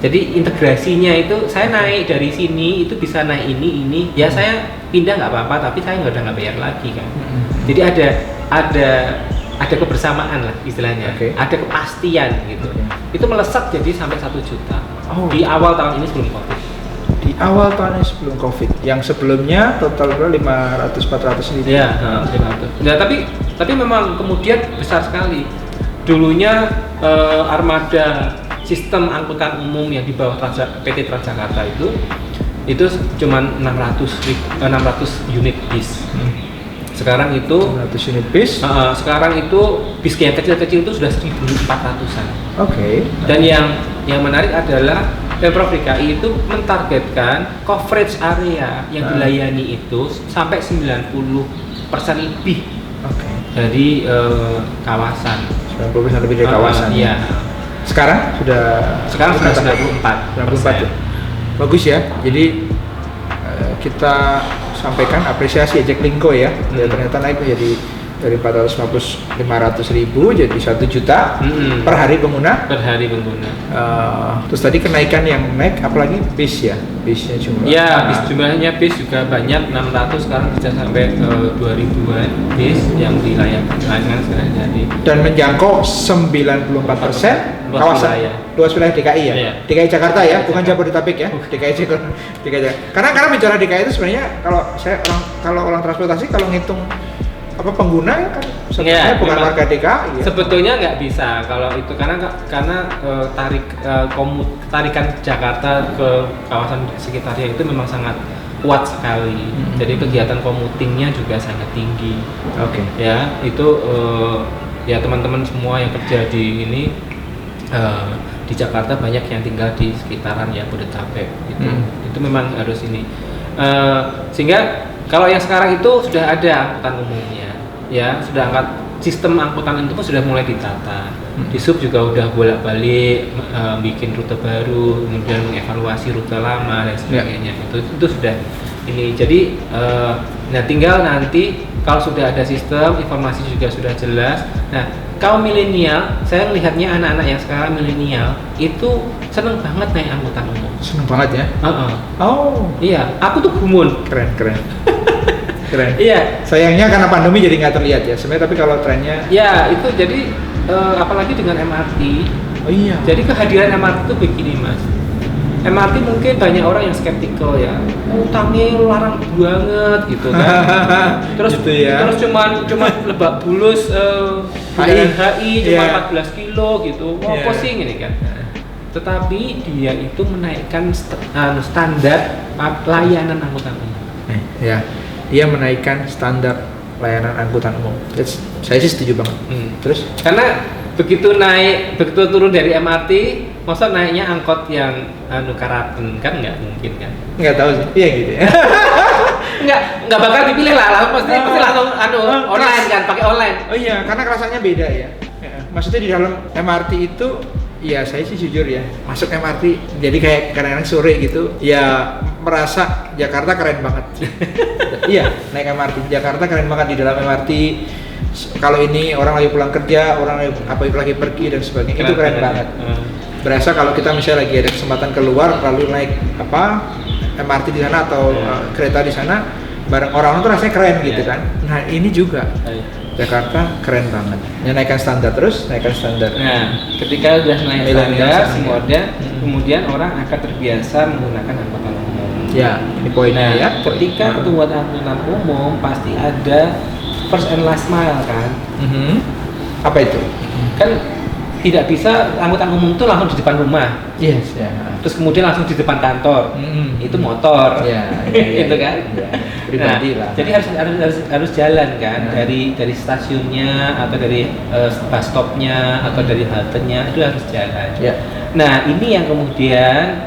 jadi integrasinya itu saya naik dari sini itu bisa naik ini, ya saya pindah nggak apa-apa, tapi saya nggak bayar lagi kan. Jadi ada kebersamaan lah istilahnya, ada kepastian gitu. Itu melesat jadi sampai 1 juta di awal tahun ini sebelum COVID. Di awal tahun ini sebelum COVID, yang sebelumnya total 500-400 ribu. Ya, 500. Nah, tapi memang kemudian besar sekali. Dulunya armada sistem angkutan umum yang di bawah PT Transjakarta itu cuma 600 unit bis. Sekarang itu 100 unit bis. sekarang itu bis yang kecil-kecil itu sudah 1.400-an. Oke. Dan yang menarik adalah Pemprov DKI itu mentargetkan coverage area yang dilayani itu sampai 90% lebih Oke. dari kawasan. 90% lebih dari kawasan. Iya. Sekarang sudah 94 ya. Bagus ya. Jadi kita sampaikan apresiasi Jaklingko ya. Ya ternyata naik jadi dari 450 500.000 jadi 1 juta per hari pengguna. Per hari pengguna. Terus tadi kenaikan yang naik apalagi bis ya, bisnya jumlah. Ya, bis jumlahnya bis juga banyak 600 sekarang bisa sampai 2000-an bis yang dilayani sekarang jadi. Dan menjangkau 94% kawasan luas wilayah DKI ya. Iya. DKI Jakarta ya, bukan Jabodetabek ya. DKI Jakarta. Karena bicara DKI itu sebenarnya kalau orang transportasi kalau ngitung apa pengguna ya kan sebenarnya bukan warga DKI. Ya. Sebetulnya nggak bisa kalau itu karena tarikan Jakarta ke kawasan sekitarnya itu memang sangat kuat sekali. Jadi kegiatan komutingnya juga sangat tinggi. Oke. Ya itu ya teman-teman semua yang kerja di ini di Jakarta banyak yang tinggal di sekitaran ya Jabodetabek gitu. Itu memang harus ini. Sehingga kalau yang sekarang itu sudah ada angkutan umumnya, ya sudah sistem angkutan itu pun sudah mulai ditata. Di Sub juga udah bolak-balik bikin rute baru, kemudian mengevaluasi rute lama dan sebagainya. Itu sudah ini. Jadi nah tinggal nanti kalau sudah ada sistem, informasi juga sudah jelas. Nah kaum milenial, saya melihatnya anak-anak yang sekarang milenial itu seneng banget naik angkutan umum. Seneng banget ya? Oh iya, aku tuh gumun. Keren. Keren. Iya. Sayangnya karena pandemi jadi nggak terlihat ya. Sebenarnya tapi kalau trennya. Ya itu jadi apalagi dengan MRT. Oh iya. Jadi kehadiran MRT itu begini mas. MRT mungkin banyak orang yang skeptikal ya. Utangnya larang banget gitu kan. Terus gitu ya. Terus cuman Lebak Bulus HI cuma 14 kilo gitu. Mau pusing ini kan. Tetapi dia itu menaikkan standar layanan angkutan umum. Ya. Dia menaikkan standar layanan angkutan umum. Saya sih setuju banget. Terus? Karena begitu turun dari MRT, masa naiknya angkot yang karaten kan nggak mungkin kan? Nggak tahu sih. Iya gitu. nggak bakal dipilih lah. Pasti langsung online kan, pakai online. Oh iya, karena rasanya beda ya. Maksudnya di dalam MRT itu. Iya, saya sih jujur ya, masuk MRT jadi kayak kadang-kadang sore gitu, ya merasa Jakarta keren banget. Iya, naik MRT Jakarta keren banget di dalam MRT. Kalau ini orang lagi pulang kerja, orang lagi pergi dan sebagainya, itu keren banget. Berasa kalau kita misalnya lagi ada kesempatan keluar lalu naik MRT di sana atau kereta di sana, bareng orang-orang tuh rasanya keren gitu kan. Nah ini juga. Jakarta keren banget. Ya, naikkan standar terus, naikkan standar. Nah, ketika sudah naik standar, kemudian orang akan terbiasa menggunakan angkutan umum. Ya, ini poinnya ya. Ketika buat angkutan umum pasti ada first and last mile kan. Apa itu? Kan tidak bisa angkutan umum itu langsung di depan rumah. Yes, ya. Terus kemudian langsung di depan kantor. Itu motor. Ya, itu kan. Ya. Pribadi lah. Jadi harus jalan kan dari stasiunnya atau dari bus stopnya atau dari haltenya itu harus jalan. Ya. Nah ini yang kemudian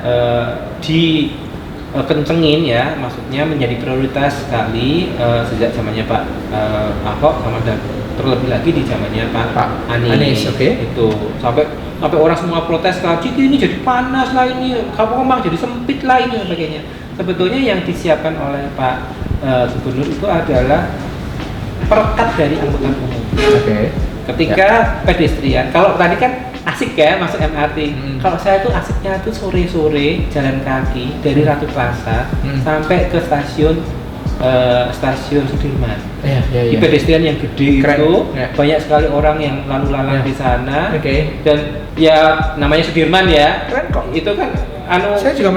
dikencengin ya, maksudnya menjadi prioritas sekali sejak zamannya Pak Ahok sama terlebih lagi di zamannya Pak Anies. Itu sampai orang semua protes lagi ini jadi panas lah ini, Kemang jadi sempit lah ini dan sebagainya. Sebetulnya yang disiapkan oleh Pak Gubernur itu adalah perekat dari angkutan umum. Ketika pedestrian, kalau tadi kan asik ya masuk MRT. Kalau saya tuh asiknya tuh sore-sore jalan kaki dari Ratu Plaza sampai ke stasiun Sudirman. Di pedestrian yang gede itu banyak sekali orang yang lalu lalang di sana. Dan ya namanya Sudirman ya. Keren kok. Itu kan saya juga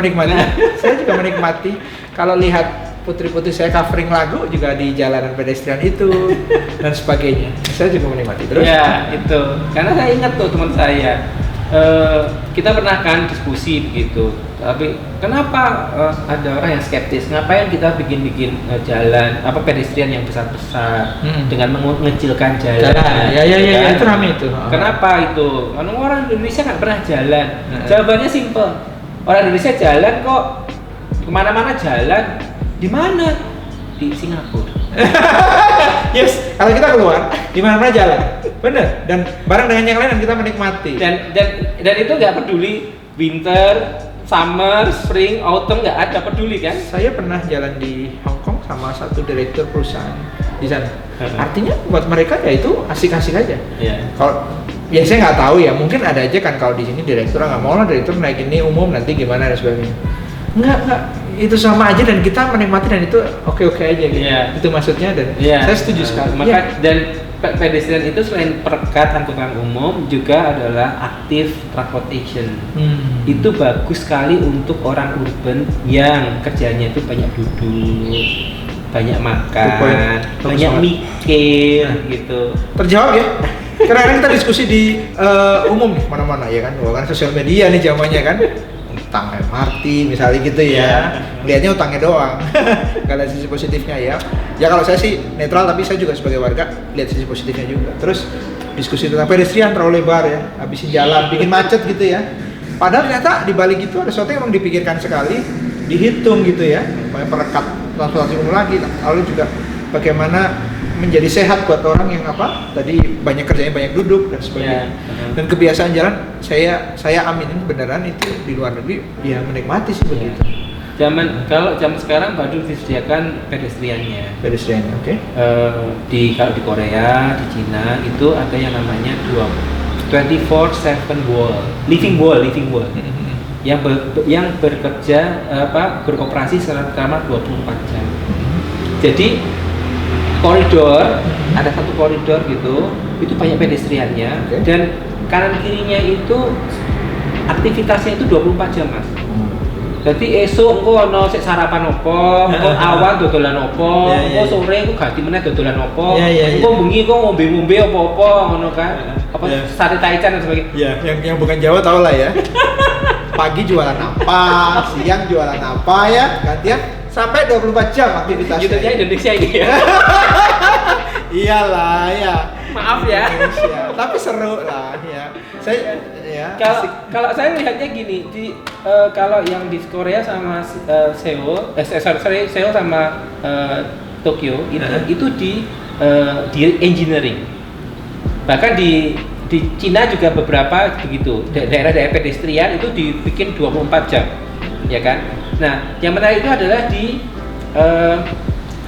menikmati. Kalau lihat putri-putri saya covering lagu juga di jalanan pedestrian itu dan sebagainya. Saya juga menikmati. Terus? Ya itu, karena saya ingat tuh teman saya, kita pernah kan diskusi begitu. Tapi kenapa ada orang yang skeptis? Ngapain kita bikin jalan pedestrian yang besar-besar dengan mengecilkan jalan? Ya, itu ramai itu. Kenapa itu? Karena orang Indonesia nggak pernah jalan. Jawabannya simple. Orang Indonesia jalan kok, kemana-mana jalan. Di mana? Di Singapura. Yes, kalau kita keluar, di mana-mana jalan. Bener. Dan bareng dengan yang lain dan kita menikmati. Dan itu nggak peduli winter, summer, spring, autumn, nggak ada peduli kan? Saya pernah jalan di Hong Kong sama satu direktur perusahaan di sana. Artinya buat mereka ya itu asik-asik aja. Kalau ya saya nggak tahu ya, mungkin ada aja kan kalau di sini direktur nggak mau lah, direktur naik ini umum nanti gimana dan sebagainya. Enggak, itu sama aja dan kita menikmati dan itu oke-oke aja gitu. Itu maksudnya dan saya setuju sekali. Dan pedestrian itu selain perekat angkutan umum juga adalah active transportation. Itu bagus sekali untuk orang urban yang kerjanya itu banyak duduk, banyak makan, banyak mikir gitu. Terjawab ya. Karena kita diskusi di umum nih mana-mana ya kan, kan sosial media nih zamannya kan. Utang MRT misalnya gitu ya, lihatnya utangnya doang. Gak ada sisi positifnya ya. Ya kalau saya sih netral, tapi saya juga sebagai warga lihat sisi positifnya juga. Terus diskusi tentang pedestrian terlalu lebar ya, habisin jalan, bikin macet gitu ya. Padahal ternyata di balik itu ada sesuatu yang memang dipikirkan sekali, dihitung gitu ya. Supaya perekat transportasi umum lagi. Lalu juga bagaimana menjadi sehat buat orang yang tadi banyak kerjanya, banyak duduk dan sebagainya. Dan kebiasaan jalan saya aminin beneran itu di luar negeri ya menikmati sih begitu. Kalau zaman sekarang baru disediakan pedestriannya. Oke. Kalau di Korea, di Cina itu ada yang namanya 24/7 wall, living wall. Yang bekerja beroperasi selama 24 jam. Jadi koridor, ada satu koridor gitu, itu banyak pedestriannya, dan kanan kirinya itu aktivitasnya itu 24 jam mas. Jadi esok engko ono sik sarapan opo, engko awan dodolan opo, engko sore engko ganti meneh dodolan opo, engko bengi engko ngombe-ngombe opo-opo ngono kan. Sate taichan dan sebagainya. Yang bukan Jawa tau lah ya. Pagi jualan apa, siang jualan apa ya, gantian sampai 24 jam aktivitasnya. Gitu aja Indonesia ini ya. Iyalah ya. Maaf ya. Indonesia. Tapi seru lah ya. Saya ya. Kalau saya lihatnya gini, kalau yang di Korea sama Seoul sama Tokyo itu di engineering. Bahkan di Cina juga beberapa begitu. Daerah-daerah pedestrian itu dibikin 24 jam. Ya kan? Nah, yang menarik itu adalah di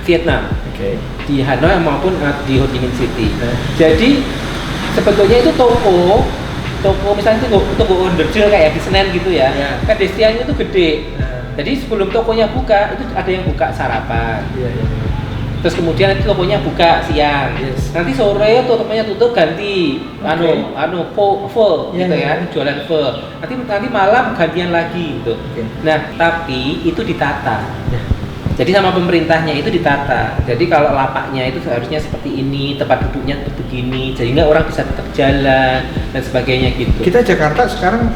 Vietnam, di Hanoi maupun di Ho Chi Minh City. Jadi sebetulnya itu toko misalnya itu toko onderdil kayak di Senen gitu ya. Pedestriannya itu gede. Jadi sebelum tokonya buka itu ada yang buka sarapan. Terus kemudian itu tokonya buka siang. Nanti sore tokonya tutup ganti pho gitu ya, jualan pho. Nanti malam gantian lagi gitu. Nah, tapi itu ditata. Jadi sama pemerintahnya itu ditata. Jadi kalau lapaknya itu seharusnya seperti ini, tempat duduknya seperti begini, sehingga orang bisa tetap jalan dan sebagainya gitu. Kita Jakarta sekarang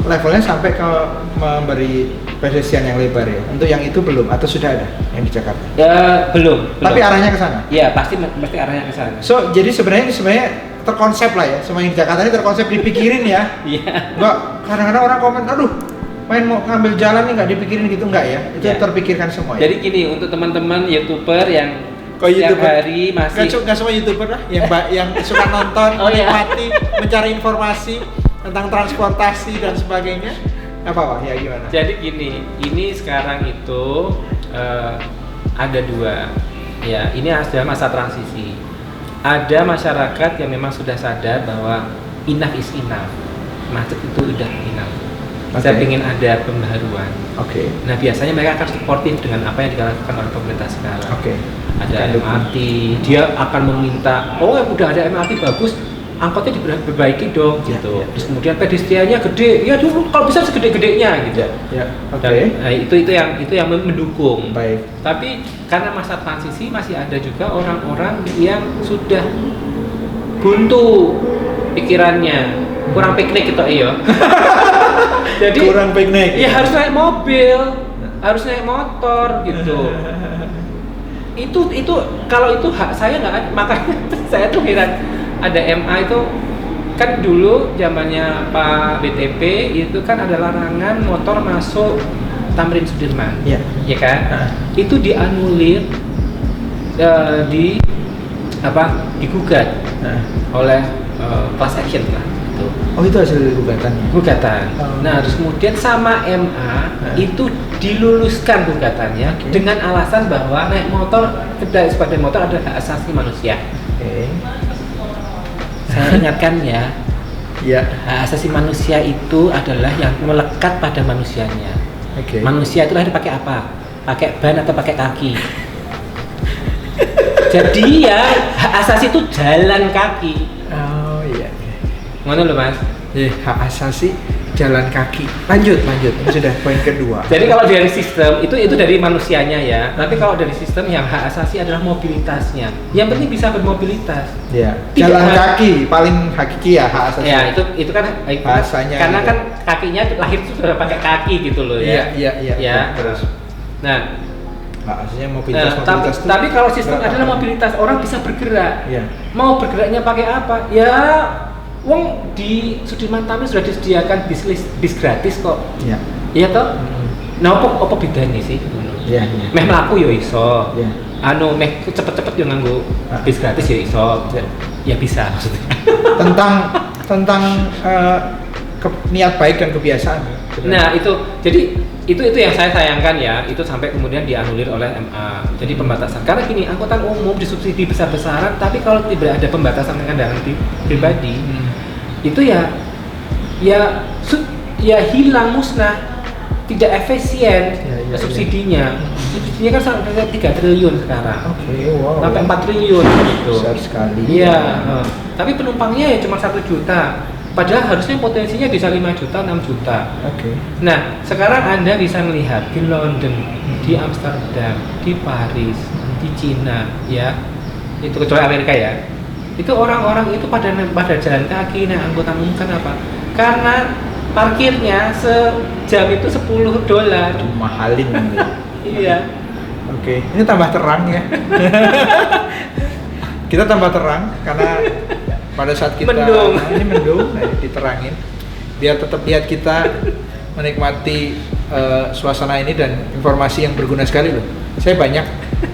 levelnya sampai ke memberi pedestrian yang lebar ya. Untuk yang itu belum atau sudah ada yang di Jakarta? Ya, belum. Tapi arahnya ke sana. Ya, pasti arahnya ke sana. So, jadi sebenarnya terkonsep lah ya. Semua yang di Jakarta ini terkonsep dipikirin ya. Iya. Enggak, kadang-kadang orang komen, aduh, main mau ngambil jalan nih nggak dipikirin gitu, enggak ya? Itu terpikirkan semua ya. Jadi gini, untuk teman-teman YouTuber yang setiap hari masih nggak semua YouTuber lah yang suka nonton, menikmati, mencari informasi tentang transportasi dan sebagainya. Apa ya gimana? Jadi gini, ini sekarang itu ada dua. Ya, ini ada masa transisi. Ada masyarakat yang memang sudah sadar bahwa enough is enough. Macet itu udah enough. Saya ingin ada pembaharuan. Nah, biasanya mereka akan supportif dengan apa yang dilakukan oleh pemerintah sekarang. Ada MRT, dia akan meminta, udah ada MRT bagus, angkotnya diperbaiki dong, gitu. Terus kemudian pedestriannya gede, ya dulu kalau bisa segede-gedenya, gitu. Dan itu yang mendukung. Tapi karena masa transisi masih ada juga orang-orang yang sudah buntu pikirannya, kurang piknik gitu, Jadi kurang piknik. ya harus naik mobil, harus naik motor gitu. Itu kalau itu hak saya nggak, makanya saya tuh heran. Ada MA itu kan dulu zamannya Pak BTP itu kan ada larangan motor masuk Tamrin Sudirman, Iya. ya kan? Itu dianulir, digugat oleh class action lah. Gitu. Oh, itu hasil gugatannya. Gugatan. Oh. Nah, terus kemudian sama MA itu diluluskan gugatannya dengan alasan bahwa naik motor, sepeda motor adalah hak asasi manusia. Oke. Saya ingatkan ya, Iya. hak asasi manusia itu adalah yang melekat pada manusianya. Oke. Manusia itu lahir pakai apa? Pakai ban atau pakai kaki? Jadi ya hak asasi itu jalan kaki. Oh iya. Ngono loh Mas. Hak asasi jalan kaki. Lanjut. Ini sudah poin kedua. Jadi kalau dari sistem itu dari manusianya ya. Tapi kalau dari sistem yang hak asasi adalah mobilitasnya. Yang penting bisa bermobilitas. Ya. Tidak Jalan hak- kaki paling hakiki ya hak asasi. Ya itu kan Bahasanya karena gitu. kan kakinya lahir itu sudah pakai kaki gitu loh ya. Iya. Ya. Terus. Nah, Hak asasinya mobilitas itu tapi kalau sistem berapa? adalah mobilitas, orang bisa bergerak. Iya. Mau bergeraknya pakai apa? Ya, wong di Sudirman Tamrin sudah disediakan bis gratis kok. Iya. Iya toh? Nah, apa bedanya sih? Iya. Meh mlaku ya iso. Iya. Anu meh cepet-cepet yo nganggo bis gratis ya iso. Iya. Ya bisa maksudnya. tentang niat baik dan kebiasaan. Nah, itu yang saya sayangkan ya, itu sampai kemudian dianulir oleh MA. Jadi pembatasan. Karena gini, angkutan umum disubsidi besar-besaran, tapi kalau tidak ada pembatasan kendaraan pribadi, itu ya hilang, musnah, tidak efisien Ya. subsidinya. Subsidinya kan sampai 3 triliun sekarang. Oke, wow. Sampai 4 triliun gitu. Besar sekali. Iya, tapi penumpangnya ya cuma 1 juta. Padahal harusnya potensinya bisa 5 juta, 6 juta. Oke. Nah, sekarang Anda bisa melihat di London, di Amsterdam, di Paris, di Cina, ya, itu kecuali Amerika ya. Itu orang-orang itu pada jalan kaki, naik angkutan umum. Kenapa? Karena parkirnya sejam itu $10. Mahalin. Iya. Oke, ini tambah terang ya. Kita tambah terang karena pada saat kita Mendung. Ini mendung, nah, diterangin biar tetap lihat kita menikmati suasana ini dan informasi yang berguna sekali loh. Saya banyak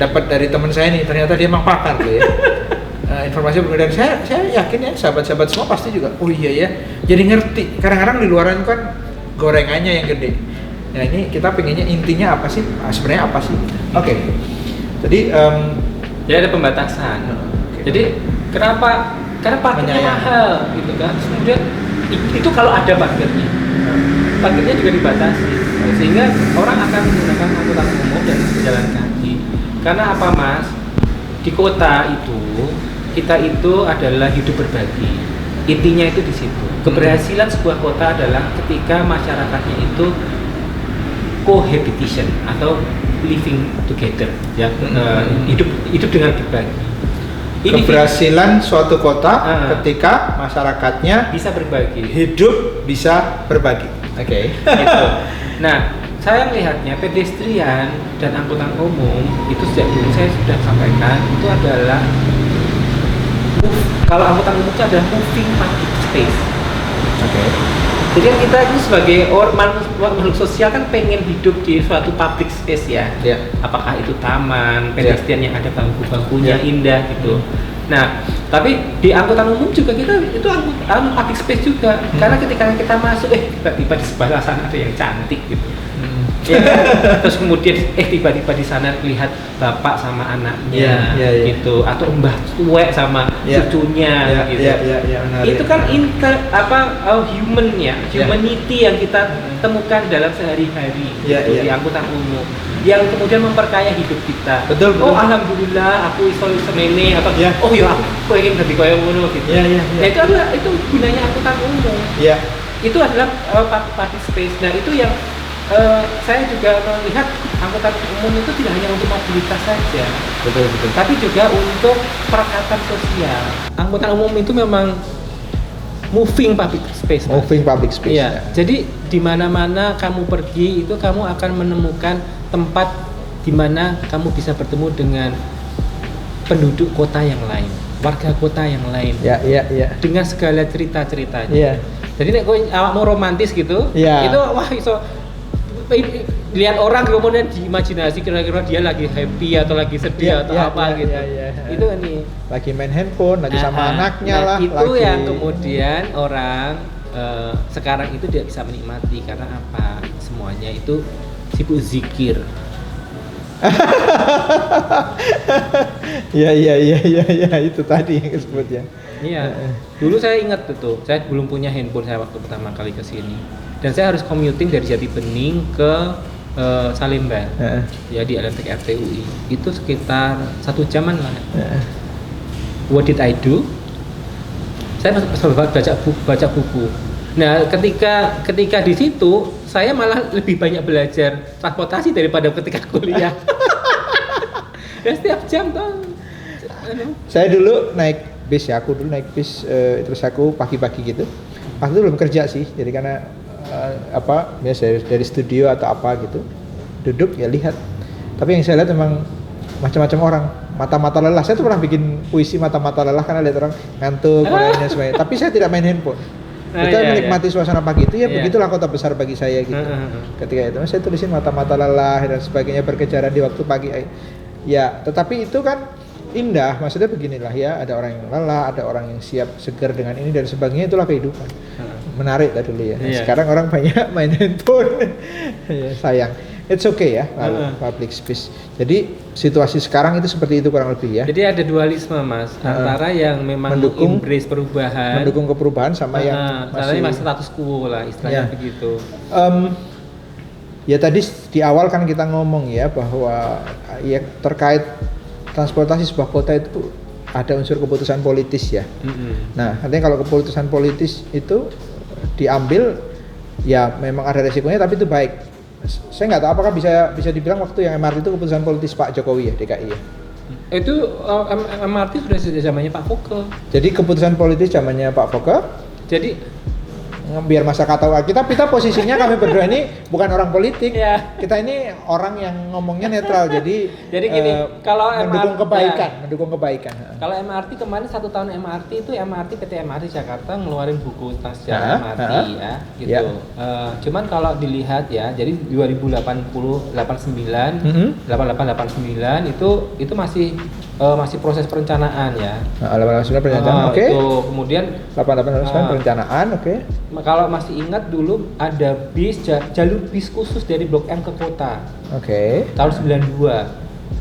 dapat dari teman saya nih, ternyata dia emang pakar loh ya. Informasi berguna dan saya yakin ya sahabat-sahabat semua pasti juga. Oh iya ya, jadi ngerti. Kadang-kadang di luaran kan gorengannya yang gede. Nah ini kita pengennya intinya apa sih? Sebenarnya apa sih? Oke. Jadi Jadi ada pembatasan. Jadi kenapa? Karena parkirnya mahal gitu kan. Terus kemudian itu kalau ada parkirnya juga dibatasi, sehingga orang akan menggunakan angkutan umum dan berjalan kaki. Karena apa Mas? Di kota itu kita itu adalah hidup berbagi. Intinya itu di situ. Keberhasilan sebuah kota adalah ketika masyarakatnya itu cohabitation atau living together, ya, hidup dengan berbagi. keberhasilan suatu kota ketika masyarakatnya bisa berbagi, hidup bisa berbagi. Oke. Gitu. Nah, saya melihatnya pedestrian dan angkutan umum itu sejak dulu saya sudah sampaikan itu adalah kalau angkutan umum itu adalah moving public space. Oke. Jadi kan kita itu sebagai makhluk sosial kan pengen hidup di suatu public space ya. Yeah. Apakah itu taman, pedestrian yang ada bangku-bangkunya indah gitu. Nah, tapi di angkutan umum juga kita itu public space juga. Karena ketika kita masuk, tiba-tiba di sebelah sana ada yang cantik gitu. Ya, terus kemudian tiba-tiba di sana lihat bapak sama anaknya gitu, atau mbah tua sama cucunya gitu. Itu kan human ya, humanity yang kita temukan dalam sehari-hari di angkutan umum yang kemudian memperkaya hidup kita. Betul. Alhamdulillah aku iso semene atau aku pengen jadi kaya ngono gitu. Nah, itu gunanya angkutan umum. Itu adalah public space. Nah, itu yang saya juga melihat angkutan umum itu tidak hanya untuk mobilitas saja, betul, tapi juga untuk perekatan sosial. Angkutan umum itu memang moving public space. Mas. Moving public space. Iya. Jadi di mana-mana kamu pergi itu kamu akan menemukan tempat di mana kamu bisa bertemu dengan penduduk kota yang lain, warga kota yang lain. Ya. Dengan segala cerita-ceritanya. Iya. Jadi nek kowe awakmu romantis gitu, Iya. itu wah iso lihat orang kemudian diimajinasi kira-kira dia lagi happy atau lagi sedih atau apa gitu. Iya. Itu ini. Lagi main handphone, lagi sama anaknya Nah, lah. itu lagi... yang kemudian orang sekarang itu tidak bisa menikmati karena apa? Semuanya itu sibuk zikir. Iya, itu tadi yang disebutnya. Iya. Dulu saya ingat tuh, saya belum punya handphone saya waktu pertama kali ke sini. Dan saya harus commuting dari Jati Bening ke Salemba. Ya di LRT RTUI. Itu sekitar 1 jaman lah. What did I do? Saya baca buku. Nah, ketika di situ saya malah lebih banyak belajar transportasi daripada ketika kuliah. Ya setiap jam tuh. Saya dulu naik bis ya, aku dulu naik bis terus aku pagi-pagi gitu. Waktu itu belum kerja sih, jadi karena biasa dari studio atau apa gitu, duduk ya lihat. Tapi yang saya lihat memang macam-macam orang, mata-mata lelah. Saya tuh pernah bikin puisi mata-mata lelah karena lihat orang ngantuk, orangnya semuanya. Tapi saya tidak main handphone. Kita menikmati suasana pagi itu ya begitulah kota besar bagi saya gitu. Ketika itu saya tulisin mata-mata lelah dan sebagainya berkejaran di waktu pagi. Ya, tetapi itu kan indah, maksudnya beginilah ya, ada orang yang lelah, ada orang yang siap segar dengan ini dan sebagainya, itulah kehidupan. Menarik lah dulu ya. Sekarang orang banyak main handphone. Ya, sayang. It's okay ya, public space. Jadi situasi sekarang itu seperti itu kurang lebih ya. Jadi ada dualisme Mas, antara yang memang embrace perubahan, mendukung keperubahan sama yang masih status quo lah istilahnya begitu. Ya tadi di awal kan kita ngomong ya bahwa ya terkait transportasi sebuah kota itu ada unsur keputusan politis ya. Nah, artinya kalau keputusan politis itu diambil ya memang ada resikonya tapi itu baik. Saya nggak tahu apakah bisa dibilang waktu yang MRT itu keputusan politis Pak Jokowi ya, DKI ya. Itu MRT sudah zamannya Pak Foke. Jadi keputusan politis zamannya Pak Foke. Jadi biar masyarakat tahu kita posisinya kami berdua ini bukan orang politik. Ya. Kita ini orang yang ngomongnya netral. Jadi gini, kalau mendukung kebaikan. Kalau MRT kemarin 1 tahun MRT itu PT MRT Jakarta ngeluarin buku tentang sejarah MRT ya gitu. Cuman kalau dilihat ya, jadi 2089 itu masih proses perencanaan ya. 89 perencanaan, oke. Itu kemudian 88 perencanaan, oke. Kalau masih ingat dulu ada jalur bis khusus dari Blok M ke kota. Oke. Tahun 92.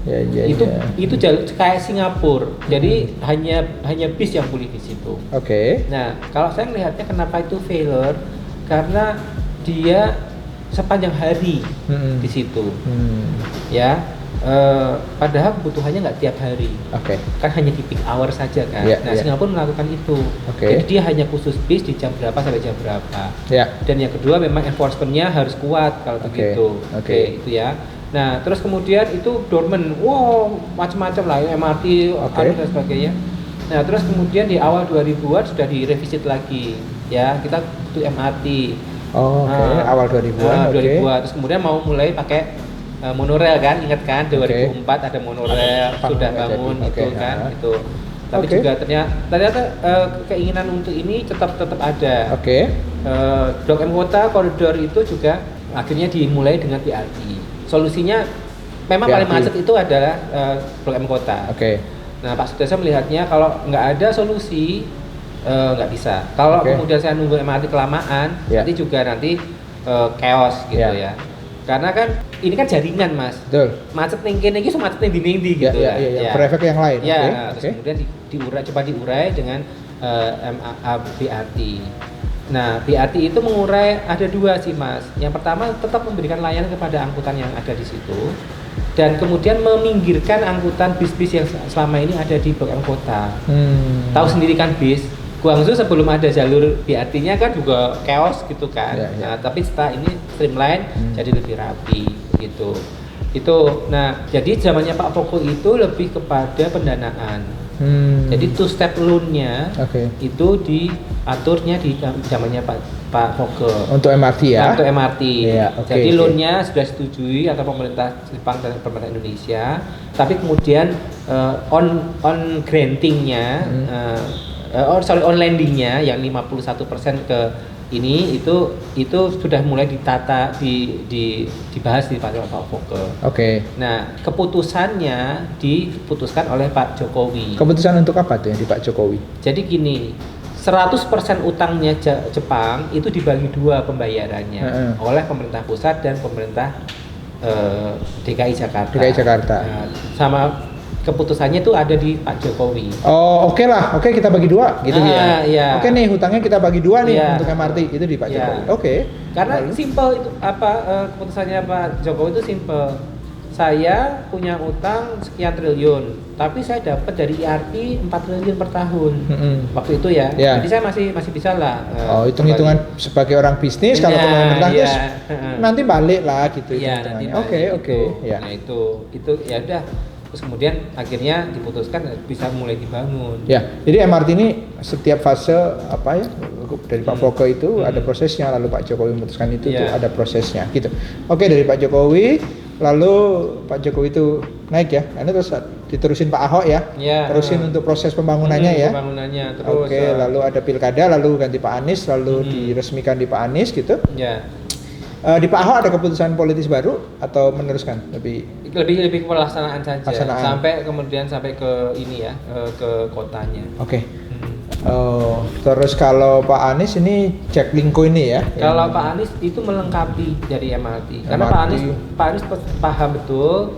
Ya. Itu jalur kayak Singapura. Jadi hanya bis yang boleh di situ. Oke. Nah, kalau saya melihatnya kenapa itu failure? Karena dia sepanjang hari di situ. Ya. Padahal kebutuhannya nggak tiap hari, kan hanya di peak hour saja kan. Singapura melakukan itu, jadi dia hanya khusus bis di jam berapa sampai jam berapa. Dan yang kedua memang enforcementnya harus kuat kalau begitu. Itu ya. Nah terus kemudian itu dormant, macam-macam lah MRT dan sebagainya. Nah terus kemudian di awal 2000-an sudah direvisit lagi, ya kita butuh MRT. Awal 2000-an. 2000-an. Terus kemudian mau mulai pakai monorail kan, ingat kan 2004 ada monorail sudah bangun itu kan itu. Tapi juga ternyata keinginan untuk ini tetap ada. Blok M Kota koridor itu juga akhirnya dimulai dengan BRT. Solusinya memang paling macet itu adalah Blok M Kota. Nah Pak Sutioso melihatnya kalau nggak ada solusi nggak bisa. Kalau kemudian saya nunggu MRT kelamaan, nanti juga chaos gitu ya. Karena kan ini kan jaringan Mas. Betul. Macet ning kene iki macet ning ndi gitu ya. Berefek yang lain. Terus kemudian diurai dengan BRT. Nah, BRT itu mengurai ada 2 sih Mas. Yang pertama tetap memberikan layanan kepada angkutan yang ada di situ dan kemudian meminggirkan angkutan bis-bis yang selama ini ada di Blok M Kota. Tahu sendiri kan bis Guangzhou sebelum ada jalur BRT-nya kan juga chaos gitu kan. Nah, tapi setelah ini streamline jadi lebih rapi gitu. Nah, jadi zamannya Pak Foke itu lebih kepada pendanaan. Jadi two step loan-nya Oke. itu diaturnya di zamannya Pak Foke. Untuk MRT ya. Untuk MRT. Iya, oke, Jadi oke. loan-nya sudah disetujui antara pemerintah Jepang dan pemerintah Indonesia, tapi kemudian on granting-nya on lending-nya yang 51% ke ini itu sudah mulai ditata dibahas di Pak Foke. Oke. Nah, keputusannya diputuskan oleh Pak Jokowi. Keputusan untuk apa tuh yang di Pak Jokowi? Jadi gini, 100% utangnya Jepang itu dibagi dua pembayarannya oleh pemerintah pusat dan pemerintah DKI Jakarta. DKI Jakarta. Nah, sama keputusannya itu ada di Pak Jokowi. Oh, oke lah. Oke, kita bagi dua gitu ya. Iya. Oke nih, hutangnya kita bagi dua nih Iya. untuk MRT itu di Pak Iya. Jokowi. Oke. Karena Lalu? simple itu keputusannya Pak Jokowi itu simple. Saya punya utang sekian triliun, tapi saya dapat dari IRT 4 triliun per tahun. Waktu itu ya. Iya. Jadi saya masih bisa lah. Hitung-hitungan sebagai orang bisnis kalau Iya, pemerintah iya. terus nanti balik lah gitu. Iya, hitung-hitungannya. nanti Oke. balik Ya. Nah, itu ya udah. Terus kemudian akhirnya diputuskan bisa mulai dibangun. Ya, jadi MRT ini setiap fase apa ya dari Pak Foke itu ada prosesnya, lalu Pak Jokowi memutuskan itu tuh ada prosesnya gitu. Oke, dari Pak Jokowi, lalu Pak Jokowi itu naik ya, ini terus diterusin Pak Ahok ya, Ya, terusin untuk proses pembangunannya ya. Pembangunannya terus. Oke, lalu ada pilkada, lalu ganti Pak Anies, lalu diresmikan di Pak Anies gitu. Ya. Di Pak Ahok ada keputusan politis baru atau meneruskan lebih Lebih ke pelaksanaan saja. Pelaksanaan. Sampai ke ini ya, ke kotanya. Oke. Terus kalau Pak Anies ini cek lingko ini ya. Kalau Pak Anies itu melengkapi dari MRT. Karena Pak Anies paham betul,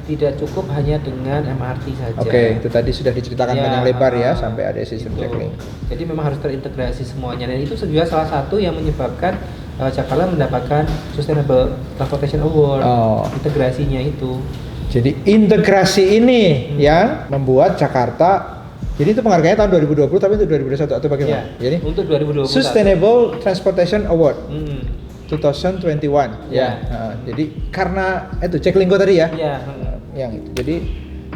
tidak cukup hanya dengan MRT saja. Oke, itu tadi sudah diceritakan Ya, panjang lebar ya sampai ada sistem itu. checklink. Jadi memang harus terintegrasi semuanya, dan itu juga salah satu yang menyebabkan Jakarta mendapatkan Sustainable Transportation Award. Integrasinya itu. Jadi integrasi ini yang membuat Jakarta. Jadi itu penghargaannya tahun 2020 tapi untuk 2021 atau bagaimana? Jadi untuk 2021. Sustainable Transportation Award 2021. Ya. Jadi karena itu cek lingko tadi ya. Iya. Yang itu. Jadi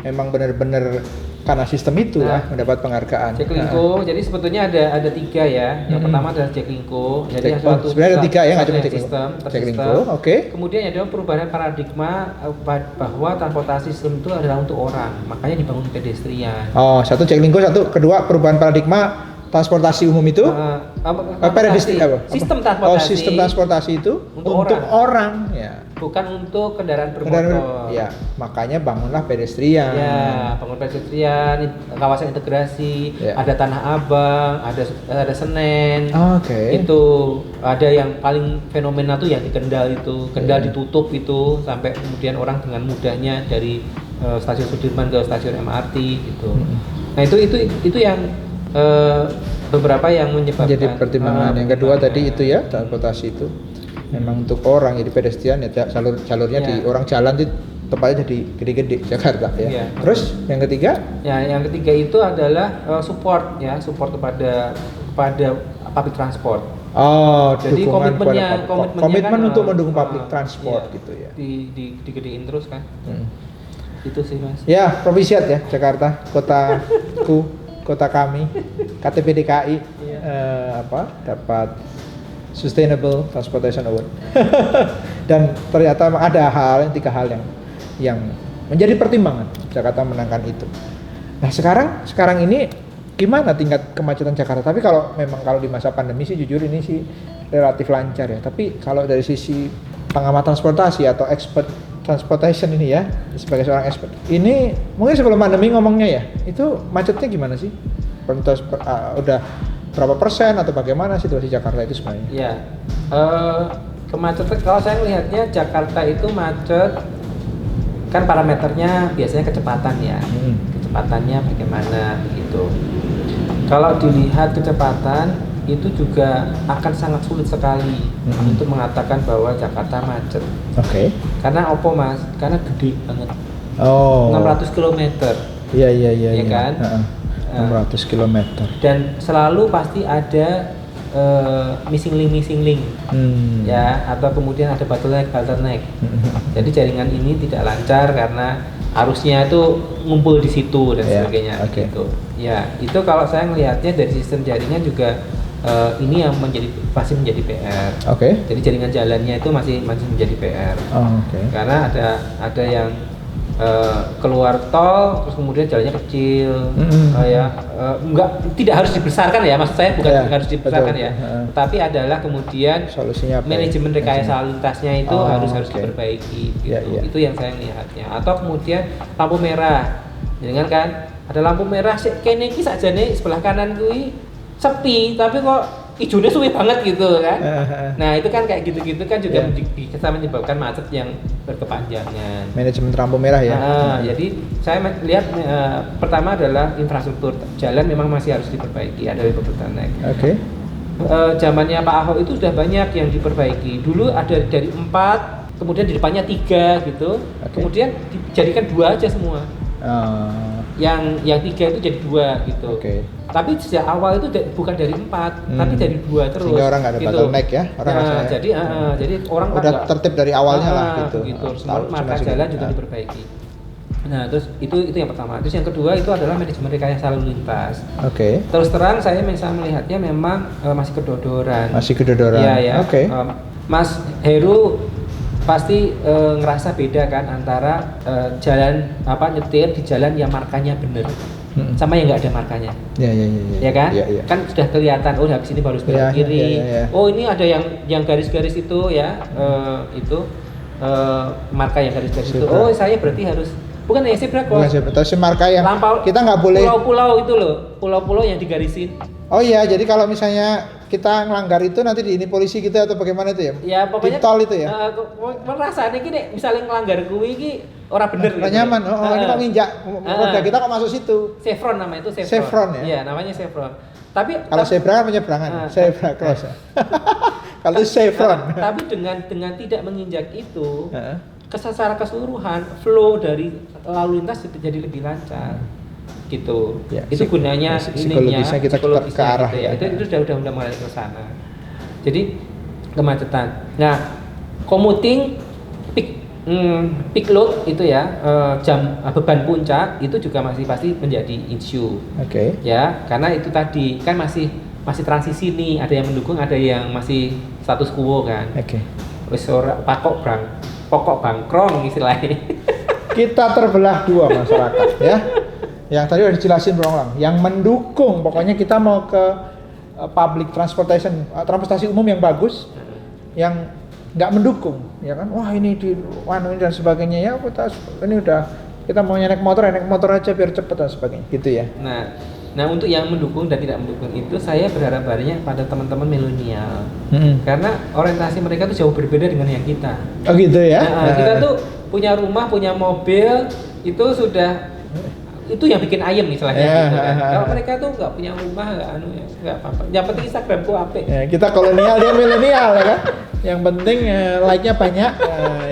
memang benar-benar karena sistem itu lah mendapat penghargaan. Jaklingko, jadi sebetulnya ada 3 ya. Yang pertama adalah Jaklingko. Jadi sebenarnya ada 3 ya, nggak cuma sistem. Oke. Kemudian ada perubahan paradigma bahwa transportasi sistem itu adalah untuk orang, makanya dibangun pedestrian. Satu Jaklingko, satu kedua perubahan paradigma transportasi umum itu. Sistem transportasi. Sistem transportasi itu untuk orang ya. Bukan untuk kendaraan bermotor. Ya, makanya bangunlah pedestrian. Ya, bangun pedestrian, kawasan integrasi, ada Tanah Abang, ada Senen. Oke. Itu ada yang paling fenomena tuh yang di Kendal itu. Kendal ditutup itu sampai kemudian orang dengan mudahnya dari stasiun Sudirman ke stasiun MRT gitu. Nah, itu yang beberapa yang menyebabkan jadi pertimbangan. Yang kedua tadi itu ya, transportasi itu memang untuk orang, jadi pedestrian ya jalurnya di orang jalan itu tempatnya jadi gede-gede Jakarta ya. Terus yang ketiga? Ya, yang ketiga itu adalah support kepada public transport. Jadi komitmen kan, untuk mendukung public transport gitu ya. Digedein terus kan. Itu sih Mas. Ya, Propisiat ya Jakarta, kotaku, kota kami, KTP DKI dapat Sustainable Transportation Award. Dan ternyata ada 3 hal yang menjadi pertimbangan Jakarta menangkan itu. Nah, sekarang ini gimana tingkat kemacetan Jakarta? Tapi kalau di masa pandemi sih jujur ini sih relatif lancar ya. Tapi kalau dari sisi pengamat transportasi atau expert transportation ini ya, sebagai seorang expert, ini mungkin sebelum pandemi ngomongnya ya, itu macetnya gimana sih? Udah berapa persen atau bagaimana situasi Jakarta itu sebenarnya? Ya, kemacetan kalau saya melihatnya Jakarta itu macet kan parameternya biasanya kecepatan ya, kecepatannya bagaimana gitu. Kalau dilihat kecepatan itu juga akan sangat sulit sekali untuk mengatakan bahwa Jakarta macet. Oke. Karena opo Mas? Karena gede banget. 600 km. Iya kan? 600 km. Dan selalu pasti ada missing link ya, atau kemudian ada bottleneck. Jadi jaringan ini tidak lancar karena arusnya itu ngumpul di situ dan Ya, sebagainya oke. gitu. Ya, itu kalau saya melihatnya dari sistem jaringan juga ini yang masih menjadi PR. Oke. Jadi jaringan jalannya itu masih menjadi PR. Oh, oke. Karena ada yang keluar tol terus kemudian jalannya kecil, tidak harus dibesarkan ya, maksud saya bukan Ya, harus dibesarkan betul. ya, tetapi adalah kemudian Solusinya apa? manajemen rekayasa lalu lintasnya itu harus oke. diperbaiki gitu. Ya, ya. Itu yang saya lihatnya. Atau kemudian lampu merah, jangan kan ada lampu merah kene iki sakjane sebelah kanan kuwi sepi tapi kok ijonya suwe banget gitu kan. Nah itu kan kayak gitu-gitu kan juga bisa menyebabkan macet yang berkepanjangan. Manajemen lampu merah ya. Jadi saya lihat pertama adalah infrastruktur jalan memang masih harus diperbaiki, ada bottleneck. Oke. Zamannya Pak Ahok itu sudah banyak yang diperbaiki. Dulu ada dari 4, kemudian di depannya 3 gitu. Kemudian dijadikan 2 aja semua. Yang 3 itu jadi 2 gitu. Oke. Tapi sejak awal itu bukan dari 4, tapi dari 2 terus. Sehingga orang nggak ada gitu. bottleneck ya. Orang jadi orang udah tertib dari awalnya lah gitu. Semua marka jalan juga diperbaiki. Nah, terus itu yang pertama. Terus yang kedua itu adalah manajemen rekayasa lalu lintas. Oke. Terus terang saya melihatnya memang masih kedodoran. Masih kedodoran. Iya ya. Oke. Mas Heru pasti ngerasa beda kan antara jalan nyetir di jalan yang markanya bener sama yang nggak ada markanya. Ya kan? Ya. Kan sudah kelihatan habis ini baru sebelah kiri. Ya. Oh ini ada yang garis-garis itu ya, marka yang garis-garis itu. Oh saya berarti harus bukan ya zebra cross. Bukan zebra, tapi marka yang kita nggak boleh. Pulau-pulau itu loh, pulau-pulau yang digarisin. Oh iya, jadi kalau misalnya kita ngelanggar itu nanti di ini polisi gitu atau bagaimana itu ya? Ya pokoknya di tol itu ya. Merasa nih misalnya ngelanggar kuwi iki ora bener gitu. Nyaman. Ini kok nginjak roda kita kok masuk situ. Chevron namanya itu chevron. Chevron ya. Iya, namanya chevron. Tapi kalau zebra kan penyeberangan, zebra cross. Kalau itu chevron. Tapi dengan tidak menginjak itu, secara keseluruhan flow dari lalu lintas jadi lebih lancar. Gitu. Ya, itu gunanya psikologisnya kita tetap ke arah gitu ya. Itu sudah mulai ke sana. Jadi kemacetan. Nah, commuting peak load itu ya, beban puncak itu juga masih pasti menjadi isu. Oke. Ya, karena itu tadi kan masih transisi nih, ada yang mendukung, ada yang masih status quo kan. Oke. Wis ora pokok bangkrong istilahnya. Kita terbelah dua masyarakat ya. Yang tadi udah dijelasin berulang, yang mendukung, pokoknya kita mau ke public transportasi umum yang bagus, yang nggak mendukung, ya kan? Wah ini dan sebagainya ya, kita mau naik motor aja biar cepet dan sebagainya, gitu ya. Nah untuk yang mendukung dan tidak mendukung itu saya berharap banyak pada teman-teman milenial, karena orientasi mereka tuh jauh berbeda dengan yang kita. Oh gitu ya? Kita tuh punya rumah, punya mobil, itu sudah itu yang bikin ayem istilahnya gitu kan. Kalau mereka tuh nggak punya rumah, nggak apa-apa. Yang penting Instagramku apik. Ya, kita kolonial, dia milenial ya kan. Yang penting like-nya banyak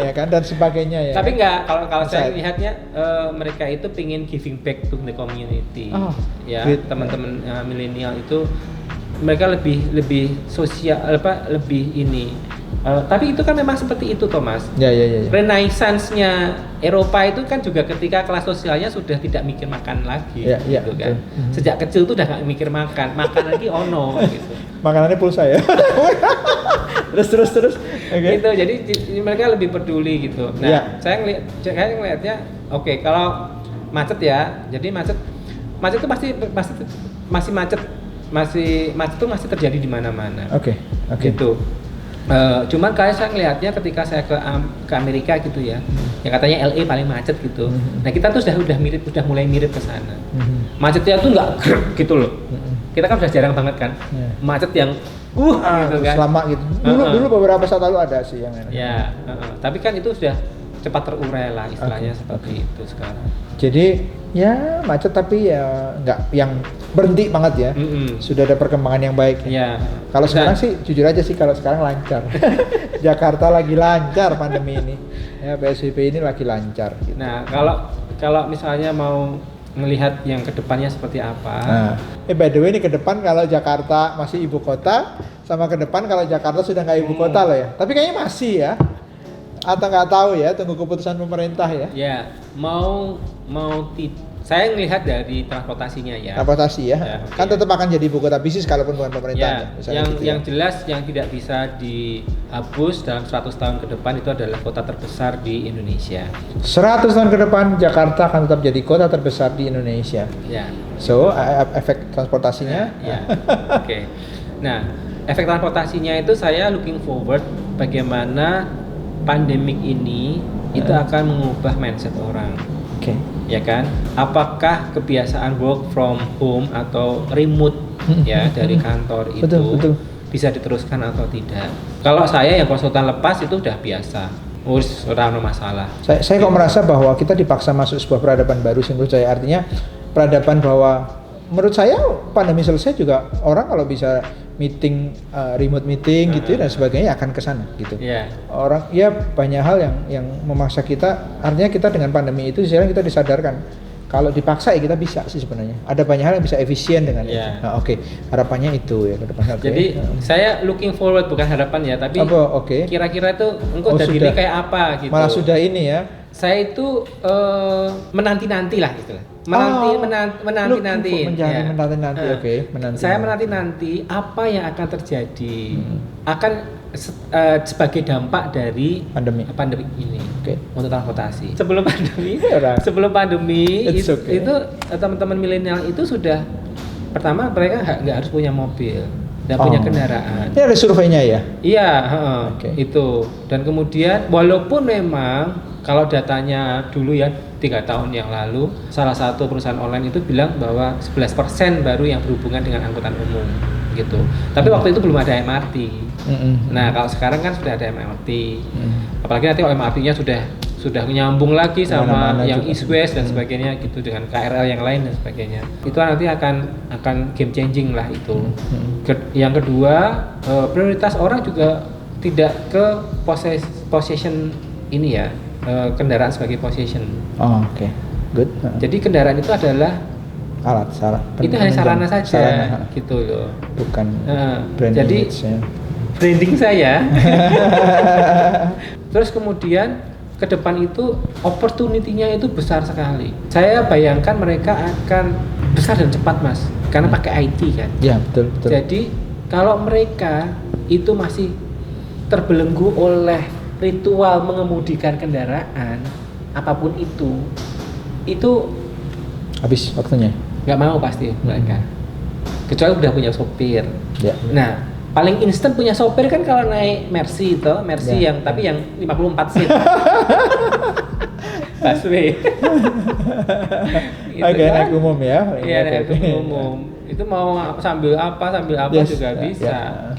ya kan dan sebagainya ya. Tapi nggak, kalau saya lihatnya mereka itu pingin giving back to the community. Ya, teman-teman milenial itu mereka lebih sosial lebih ini. Tapi itu kan memang seperti itu Thomas. Ya. Renaissance-nya Eropa itu kan juga ketika kelas sosialnya sudah tidak mikir makan lagi, gitu kan. Sejak kecil tuh udah nggak mikir makan lagi gitu. Makanannya pulsa ya. terus. Okay. Gitu. Jadi mereka lebih peduli gitu. Nah, saya ngelihatnya oke, kalau macet ya. Jadi macet itu masih macet tuh masih terjadi di mana-mana. Oke. Gitu. Cuman kayak saya ngelihatnya ketika saya ke Amerika gitu ya, yang katanya LA paling macet gitu. Nah kita tuh udah mulai mirip ke sana. Macetnya tuh nggak gitu loh. Kita kan udah jarang banget kan, macet yang gitu kan. Selama gitu. Dulu beberapa saat lalu ada sih yang enak. Ya, tapi kan itu sudah cepat terurai lah istilahnya seperti itu sekarang. Jadi ya macet tapi ya nggak yang berhenti banget ya. Sudah ada perkembangan yang baik. Ya. Kalau sekarang sih jujur aja sih kalau sekarang lancar. Jakarta lagi lancar pandemi ini. Ya PSBB ini lagi lancar. Gitu. Nah kalau misalnya mau melihat yang kedepannya seperti apa? Nah, by the way ini ke depan kalau Jakarta masih ibu kota sama ke depan kalau Jakarta sudah nggak ibu kota loh ya. Tapi kayaknya masih ya. Atau nggak tahu ya, tunggu keputusan pemerintah ya. Ya, saya melihat dari transportasinya ya. Transportasi ya. Kan iya. tetap akan jadi ibu kota bisnis kalaupun bukan pemerintah. Ya, misalnya gitu yang jelas yang tidak bisa dihapus dalam 100 tahun ke depan itu adalah kota terbesar di Indonesia. 100 tahun ke depan Jakarta akan tetap jadi kota terbesar di Indonesia. Ya. So, efek transportasinya. Ya. Oke. Nah, efek transportasinya itu saya looking forward bagaimana pandemik ini itu akan mengubah mindset orang. Oke. Ya kan? Apakah kebiasaan work from home atau remote ya dari kantor itu Betul. bisa diteruskan atau tidak? Kalau saya yang konsultan lepas itu udah biasa, orang no masalah. Saya kok merasa bahwa kita dipaksa masuk sebuah peradaban baru sih menurut saya. Artinya peradaban bahwa menurut saya pandemi selesai juga orang kalau bisa meeting, remote meeting gitu dan sebagainya akan ke sana gitu. Yeah. Orang ya banyak hal yang memaksa kita. Artinya kita dengan pandemi itu sekarang kita disadarkan kalau dipaksa ya kita bisa sih sebenarnya. Ada banyak hal yang bisa efisien dengan itu. Nah, oke. Harapannya itu ya ke depan. Jadi saya looking forward bukan harapan ya, tapi kira-kira itu engkau jadi kayak apa gitu. Malah sudah ini ya. Saya itu menanti-nanti lah itulah. Menanti-nanti. Saya menanti-nanti apa yang akan terjadi. Akan sebagai dampak dari pandemi ini untuk transportasi. Sebelum pandemi itu teman-teman milenial itu sudah pertama mereka nggak harus punya mobil, nggak punya kendaraan. Ini ada surveinya ya? Iya, itu. Dan kemudian walaupun memang kalau datanya dulu ya 3 tahun yang lalu salah satu perusahaan online itu bilang bahwa 11% baru yang berhubungan dengan angkutan umum gitu. Tapi waktu itu belum ada MRT. Nah, kalau sekarang kan sudah ada MRT. Apalagi nanti kalau MRT-nya sudah menyambung lagi sama yang East West dan sebagainya gitu dengan KRL yang lain dan sebagainya. Itu nanti akan game changing lah itu. Yang kedua, prioritas orang juga tidak ke possession ini ya. Kendaraan sebagai possession. Good. Jadi kendaraan itu adalah alat. Itu hanya sarana saja, gitu loh. Bukan jadi branding saya. Terus kemudian ke depan itu opportunity-nya itu besar sekali. Saya bayangkan mereka akan besar dan cepat, Mas, karena pakai IT kan. Ya, betul. Jadi kalau mereka itu masih terbelenggu oleh ritual mengemudikan kendaraan apapun itu habis waktunya. Nggak mau pasti mereka. Kecuali udah punya sopir. Ya. Nah, paling instan punya sopir kan kalau naik Mercy yang tapi yang 54 seat. Busway. Naik umum ya. Iya, naik umum. Itu mau sambil apa juga bisa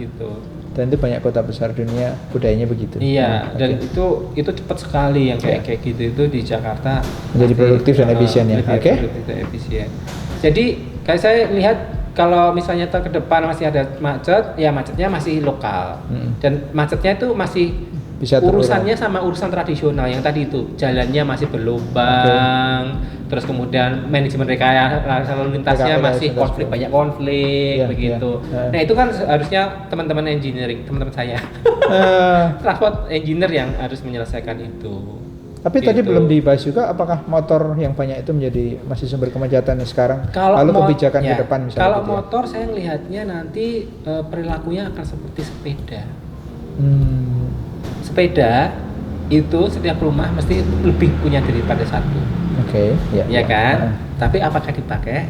gitu. Dan itu banyak kota besar dunia budayanya begitu. Iya, dan itu cepat sekali yang kayak gitu itu di Jakarta menjadi produktif dan efisien ya. Produktif dan efisien. Jadi kayak saya lihat kalau misalnya ke depan masih ada macet, ya macetnya masih lokal. Dan macetnya itu masih bisa urusannya sama urusan tradisional yang tadi itu jalannya masih berlubang, terus kemudian manajemen rekayasa lalu lintasnya masih banyak konflik begitu. Nah itu kan harusnya teman-teman engineering, teman-teman saya transport engineer yang harus menyelesaikan itu. Tapi tadi belum dibahas juga apakah motor yang banyak itu menjadi masih sumber kemacetan sekarang. Lalu kebijakan ke depan misalnya. Kalau motor saya melihatnya nanti perilakunya akan seperti sepeda. Sepeda itu setiap rumah mesti lebih punya daripada satu. Ya kan? Tapi apakah dipakai?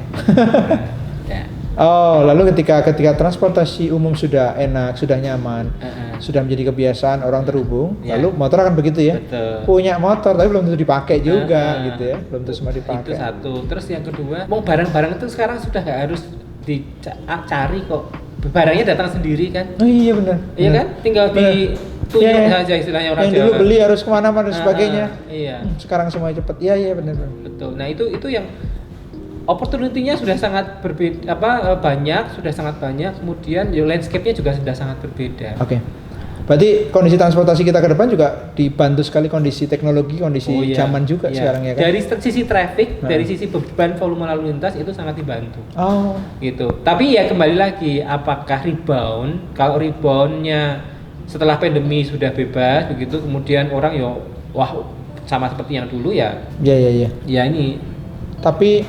Ya. Oh, lalu ketika transportasi umum sudah enak, sudah nyaman, sudah menjadi kebiasaan orang terhubung, lalu motor akan begitu ya. Betul. Punya motor tapi belum tentu dipakai juga gitu ya. Belum tentu semua dipakai. Itu satu. Terus yang kedua, mau barang-barang itu sekarang sudah nggak harus dicari kok. Barangnya datang sendiri kan? Oh iya benar. Iya kan? Tinggal ditunjuk saja istilahnya orang Jawa. Yang dulu beli harus kemana-mana dan sebagainya. Iya. Sekarang semuanya cepat. Iya benar. Betul. Nah itu yang opportunity-nya sudah sangat berbeda, sudah sangat banyak. Kemudian landscape-nya juga sudah sangat berbeda. Oke. Berarti kondisi transportasi kita ke depan juga dibantu sekali kondisi teknologi, kondisi zaman juga sekarang ya kan? Dari sisi traffic, dari sisi beban volume lalu lintas itu sangat dibantu. Gitu. Tapi ya kembali lagi, apakah rebound? Kalau reboundnya setelah pandemi sudah bebas begitu, kemudian orang wah sama seperti yang dulu ya. Iya. Ya ini. Tapi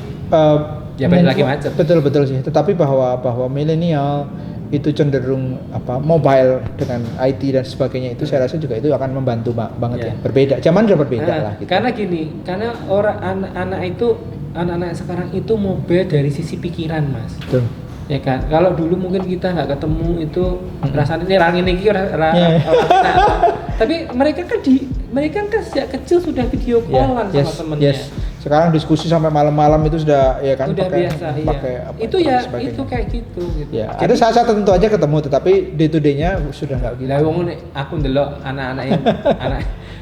Ya balik lagi macet. Betul sih. Tetapi bahwa milenial itu cenderung mobile dengan IT dan sebagainya itu saya rasa juga itu akan membantu banget ya. Berbeda. Zaman sudah berbeda lah. Gitu. Karena gini, karena orang anak-anak sekarang itu mobile dari sisi pikiran, Mas. Betul. Ya kan, kalau dulu mungkin kita nggak ketemu itu rasanya ini orang ini tapi mereka kan sejak kecil sudah video callan sama temennya. Sekarang diskusi sampai malam-malam itu sudah ya kan udah biasa. Itu itu kayak gitu. Ya, ada saat-saat tertentu aja ketemu, tetapi day to day-nya sudah nggak gitu. Lah wong aku ndelok anak-anak yang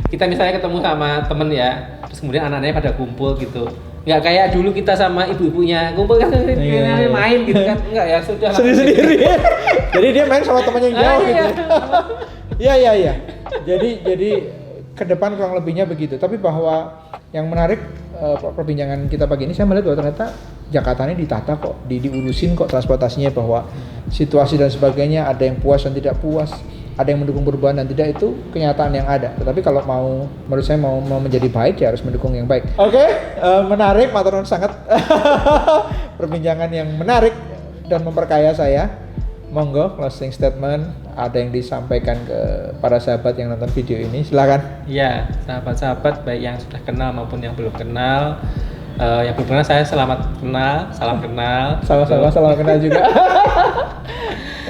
kita misalnya ketemu sama temen ya, terus kemudian anak-anaknya pada kumpul gitu. Nggak kayak dulu kita sama ibu-ibunya kumpul kan main gitu kan. Enggak ya, sudah sendiri-sendiri. Jadi dia main sama teman yang jauh gitu. Iya. Jadi ke depan kurang lebihnya begitu. Tapi bahwa yang menarik perbincangan kita pagi ini, saya melihat bahwa ternyata Jakarta ini ditata kok, diurusin kok transportasinya, bahwa situasi dan sebagainya ada yang puas dan tidak puas, ada yang mendukung perubahan dan tidak, itu kenyataan yang ada. Tetapi kalau menurut saya mau menjadi baik ya harus mendukung yang baik. Oke, menarik, matur nuwun sangat. Perbincangan yang menarik dan memperkaya saya. Monggo closing statement, ada yang disampaikan ke para sahabat yang nonton video ini, silakan. Ya, sahabat-sahabat baik yang sudah kenal maupun yang belum kenal. Yang belum kenal saya selamat kenal, salam kenal. Sama-sama salam kenal juga.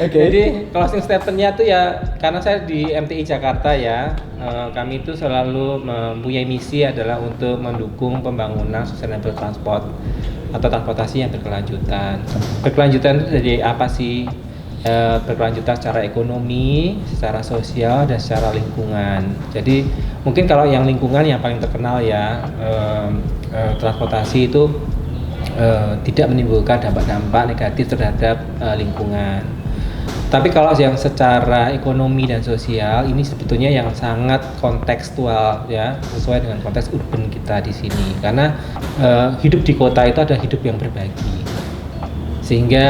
Oke. Jadi closing statementnya tuh ya, karena saya di MTI Jakarta ya, kami itu selalu mempunyai misi adalah untuk mendukung pembangunan sustainable transport atau transportasi yang berkelanjutan. Berkelanjutan itu jadi apa sih? Berkelanjutan secara ekonomi, secara sosial, dan secara lingkungan. Jadi mungkin kalau yang lingkungan yang paling terkenal ya, transportasi itu tidak menimbulkan dampak-dampak negatif terhadap lingkungan. Tapi kalau yang secara ekonomi dan sosial ini sebetulnya yang sangat kontekstual ya, sesuai dengan konteks urban kita di sini. Karena hidup di kota itu ada hidup yang berbagi. Sehingga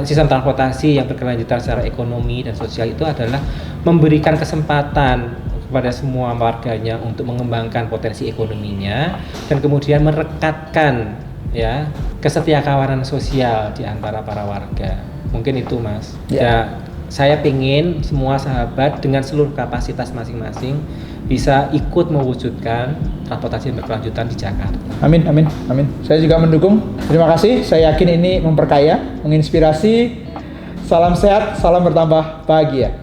sistem transportasi yang berkelanjutan secara ekonomi dan sosial itu adalah memberikan kesempatan kepada semua warganya untuk mengembangkan potensi ekonominya dan kemudian merekatkan ya kesetiakawanan sosial di antara para warga. Mungkin itu, Mas. Ya, saya ingin semua sahabat dengan seluruh kapasitas masing-masing bisa ikut mewujudkan transportasi yang berkelanjutan di Jakarta. Amin. Saya juga mendukung. Terima kasih. Saya yakin ini memperkaya, menginspirasi. Salam sehat, salam bertambah bahagia.